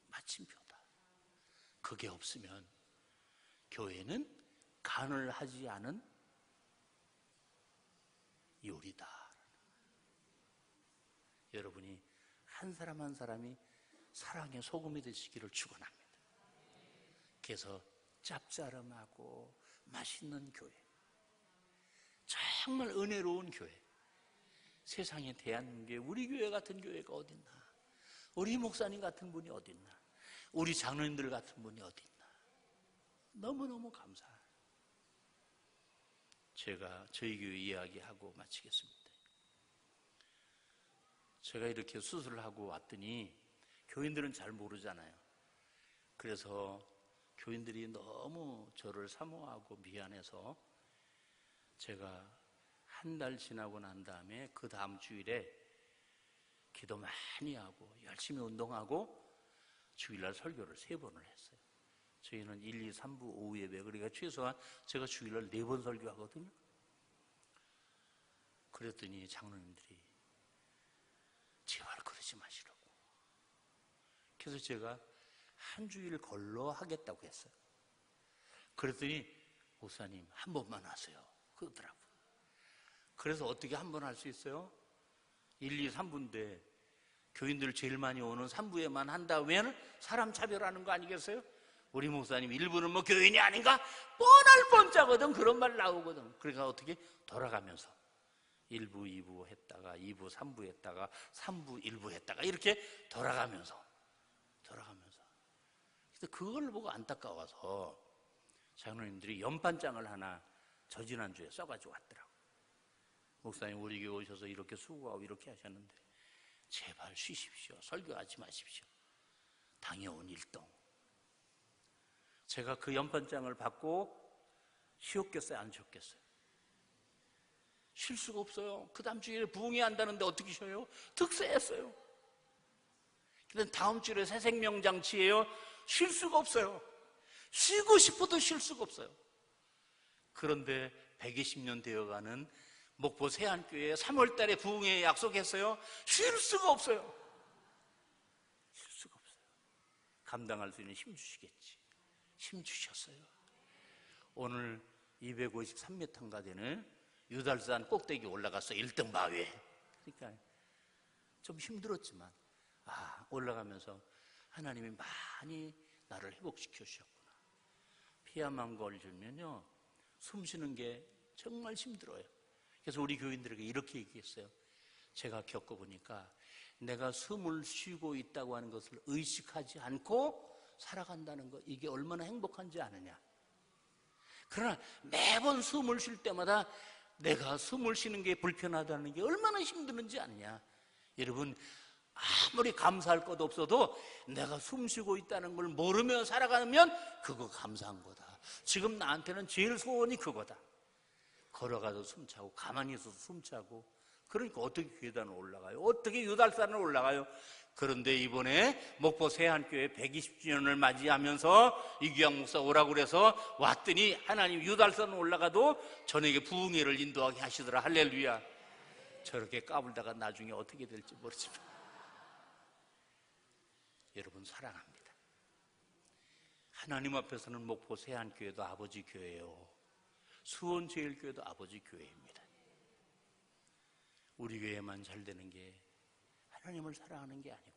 마침표다. 그게 없으면 교회는 간을 하지 않은 요리다. 여러분이 한 사람 한 사람이 사랑의 소금이 되시기를 축원합니다. 그래서 짭짤하고 맛있는 교회, 정말 은혜로운 교회, 세상에 대한민국에 우리 교회 같은 교회가 어딨나, 우리 목사님 같은 분이 어딨나, 우리 장로님들 같은 분이 어딨나. 너무너무 감사해요. 제가 저희 교회 이야기하고 마치겠습니다. 제가 이렇게 수술을 하고 왔더니 교인들은 잘 모르잖아요. 그래서 교인들이 너무 저를 사모하고 미안해서 제가 한 달 지나고 난 다음에 그 다음 주일에 기도 많이 하고 열심히 운동하고 주일날 설교를 3번을 했어요. 저희는 1, 2, 3부 오후 예배, 그러니까 최소한 제가 주일날 4번 설교하거든요. 그랬더니 장로님들이 제발 그러지 마시라고. 그래서 제가 한 주일 걸러 하겠다고 했어요. 그랬더니 목사님 한 번만 하세요 그러더라고요. 그래서 어떻게 한 번 할 수 있어요? 1, 2, 3부인데 교인들 제일 많이 오는 3부에만 한다면 사람 차별하는 거 아니겠어요? 우리 목사님 1부는 뭐 교인이 아닌가? 뻔할 뻔짜거든. 그런 말 나오거든. 그러니까 어떻게? 돌아가면서 1부, 2부 했다가 2부, 3부 했다가 3부, 1부 했다가 이렇게 돌아가면서. 근데 그걸 보고 안타까워서 장로님들이 연판장을 하나 저 지난주에 써가지고 왔더라고요. 목사님 우리 교회 오셔서 이렇게 수고하고 이렇게 하셨는데 제발 쉬십시오. 설교하지 마십시오. 당해온 일동. 제가 그 연판장을 받고 쉬었겠어요? 안 쉬었겠어요? 쉴 수가 없어요. 그 다음 주일에 부흥회 한다는데 어떻게 쉬어요? 득세했어요. 근데 다음 주일에 새생명장치예요. 쉴 수가 없어요. 쉬고 싶어도 쉴 수가 없어요. 그런데 120년 되어가는 목포 세안교회에 3월 달에 부흥회 약속했어요. 쉴 수가 없어요. 쉴 수가 없어요. 감당할 수 있는 힘 주시겠지. 힘 주셨어요. 오늘 253m인가 되는 유달산 꼭대기 올라가서 1등 바위에. 그러니까 좀 힘들었지만 올라가면서 하나님이 많이 나를 회복시켜 주셨구나. 피암만 걸리면요 숨 쉬는 게 정말 힘들어요. 그래서 우리 교인들에게 이렇게 얘기했어요. 제가 겪어보니까 내가 숨을 쉬고 있다고 하는 것을 의식하지 않고 살아간다는 것, 이게 얼마나 행복한지 아느냐. 그러나 매번 숨을 쉴 때마다 내가 숨을 쉬는 게 불편하다는 게 얼마나 힘드는지 아느냐. 여러분, 아무리 감사할 것 없어도 내가 숨 쉬고 있다는 걸 모르며 살아가면 그거 감사한 거다. 지금 나한테는 제일 소원이 그거다. 걸어가도 숨차고 가만히 있어도 숨차고. 그러니까 어떻게 계단을 올라가요? 어떻게 유달산을 올라가요? 그런데 이번에 목포 세한교회 120주년을 맞이하면서 이규양 목사 오라고 그래서 왔더니 하나님 유달산 올라가도 저녁에 부흥회를 인도하게 하시더라. 할렐루야. 저렇게 까불다가 나중에 어떻게 될지 모르지만 여러분 사랑합니다. 하나님 앞에서는 목포 세한교회도 아버지 교회요, 수원제일교회도 아버지 교회입니다. 우리 교회만 잘 되는 게 하나님을 사랑하는 게 아니고,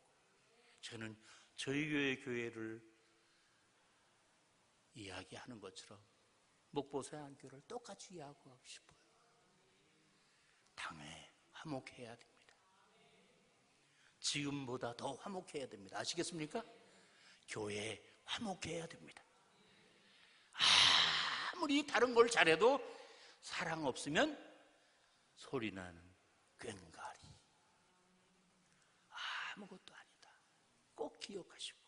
저는 저희 교회 교회를 이야기하는 것처럼 목포 세한교회를 똑같이 이야기하고 싶어요. 당회 화목해야 됩니다. 지금보다 더 화목해야 됩니다. 아시겠습니까? 교회 화목해야 됩니다. 아무리 다른 걸 잘해도 사랑 없으면 소리나는 꽹과리, 아무것도 아니다. 꼭 기억하시고,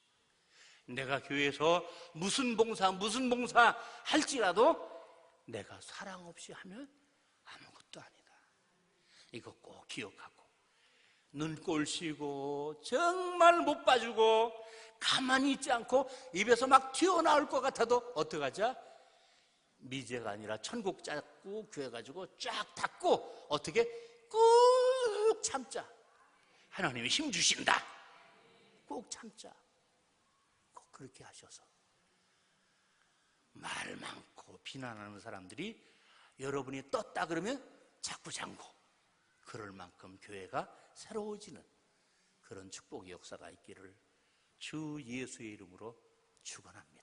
내가 교회에서 무슨 봉사 할지라도 내가 사랑 없이 하면 아무것도 아니다. 이거 꼭 기억하고, 눈꼴 쉬고 정말 못 봐주고 가만히 있지 않고 입에서 막 튀어나올 것 같아도 어떡하자? 미제가 아니라 천국 잡고 구해가지고 쫙 닫고 어떻게 꾹 참자. 하나님이 힘 주신다. 꼭 참자. 꼭 그렇게 하셔서 말 많고 비난하는 사람들이 여러분이 떴다 그러면 자꾸 잠고, 그럴 만큼 교회가 새로워지는 그런 축복의 역사가 있기를 주 예수의 이름으로 축원합니다.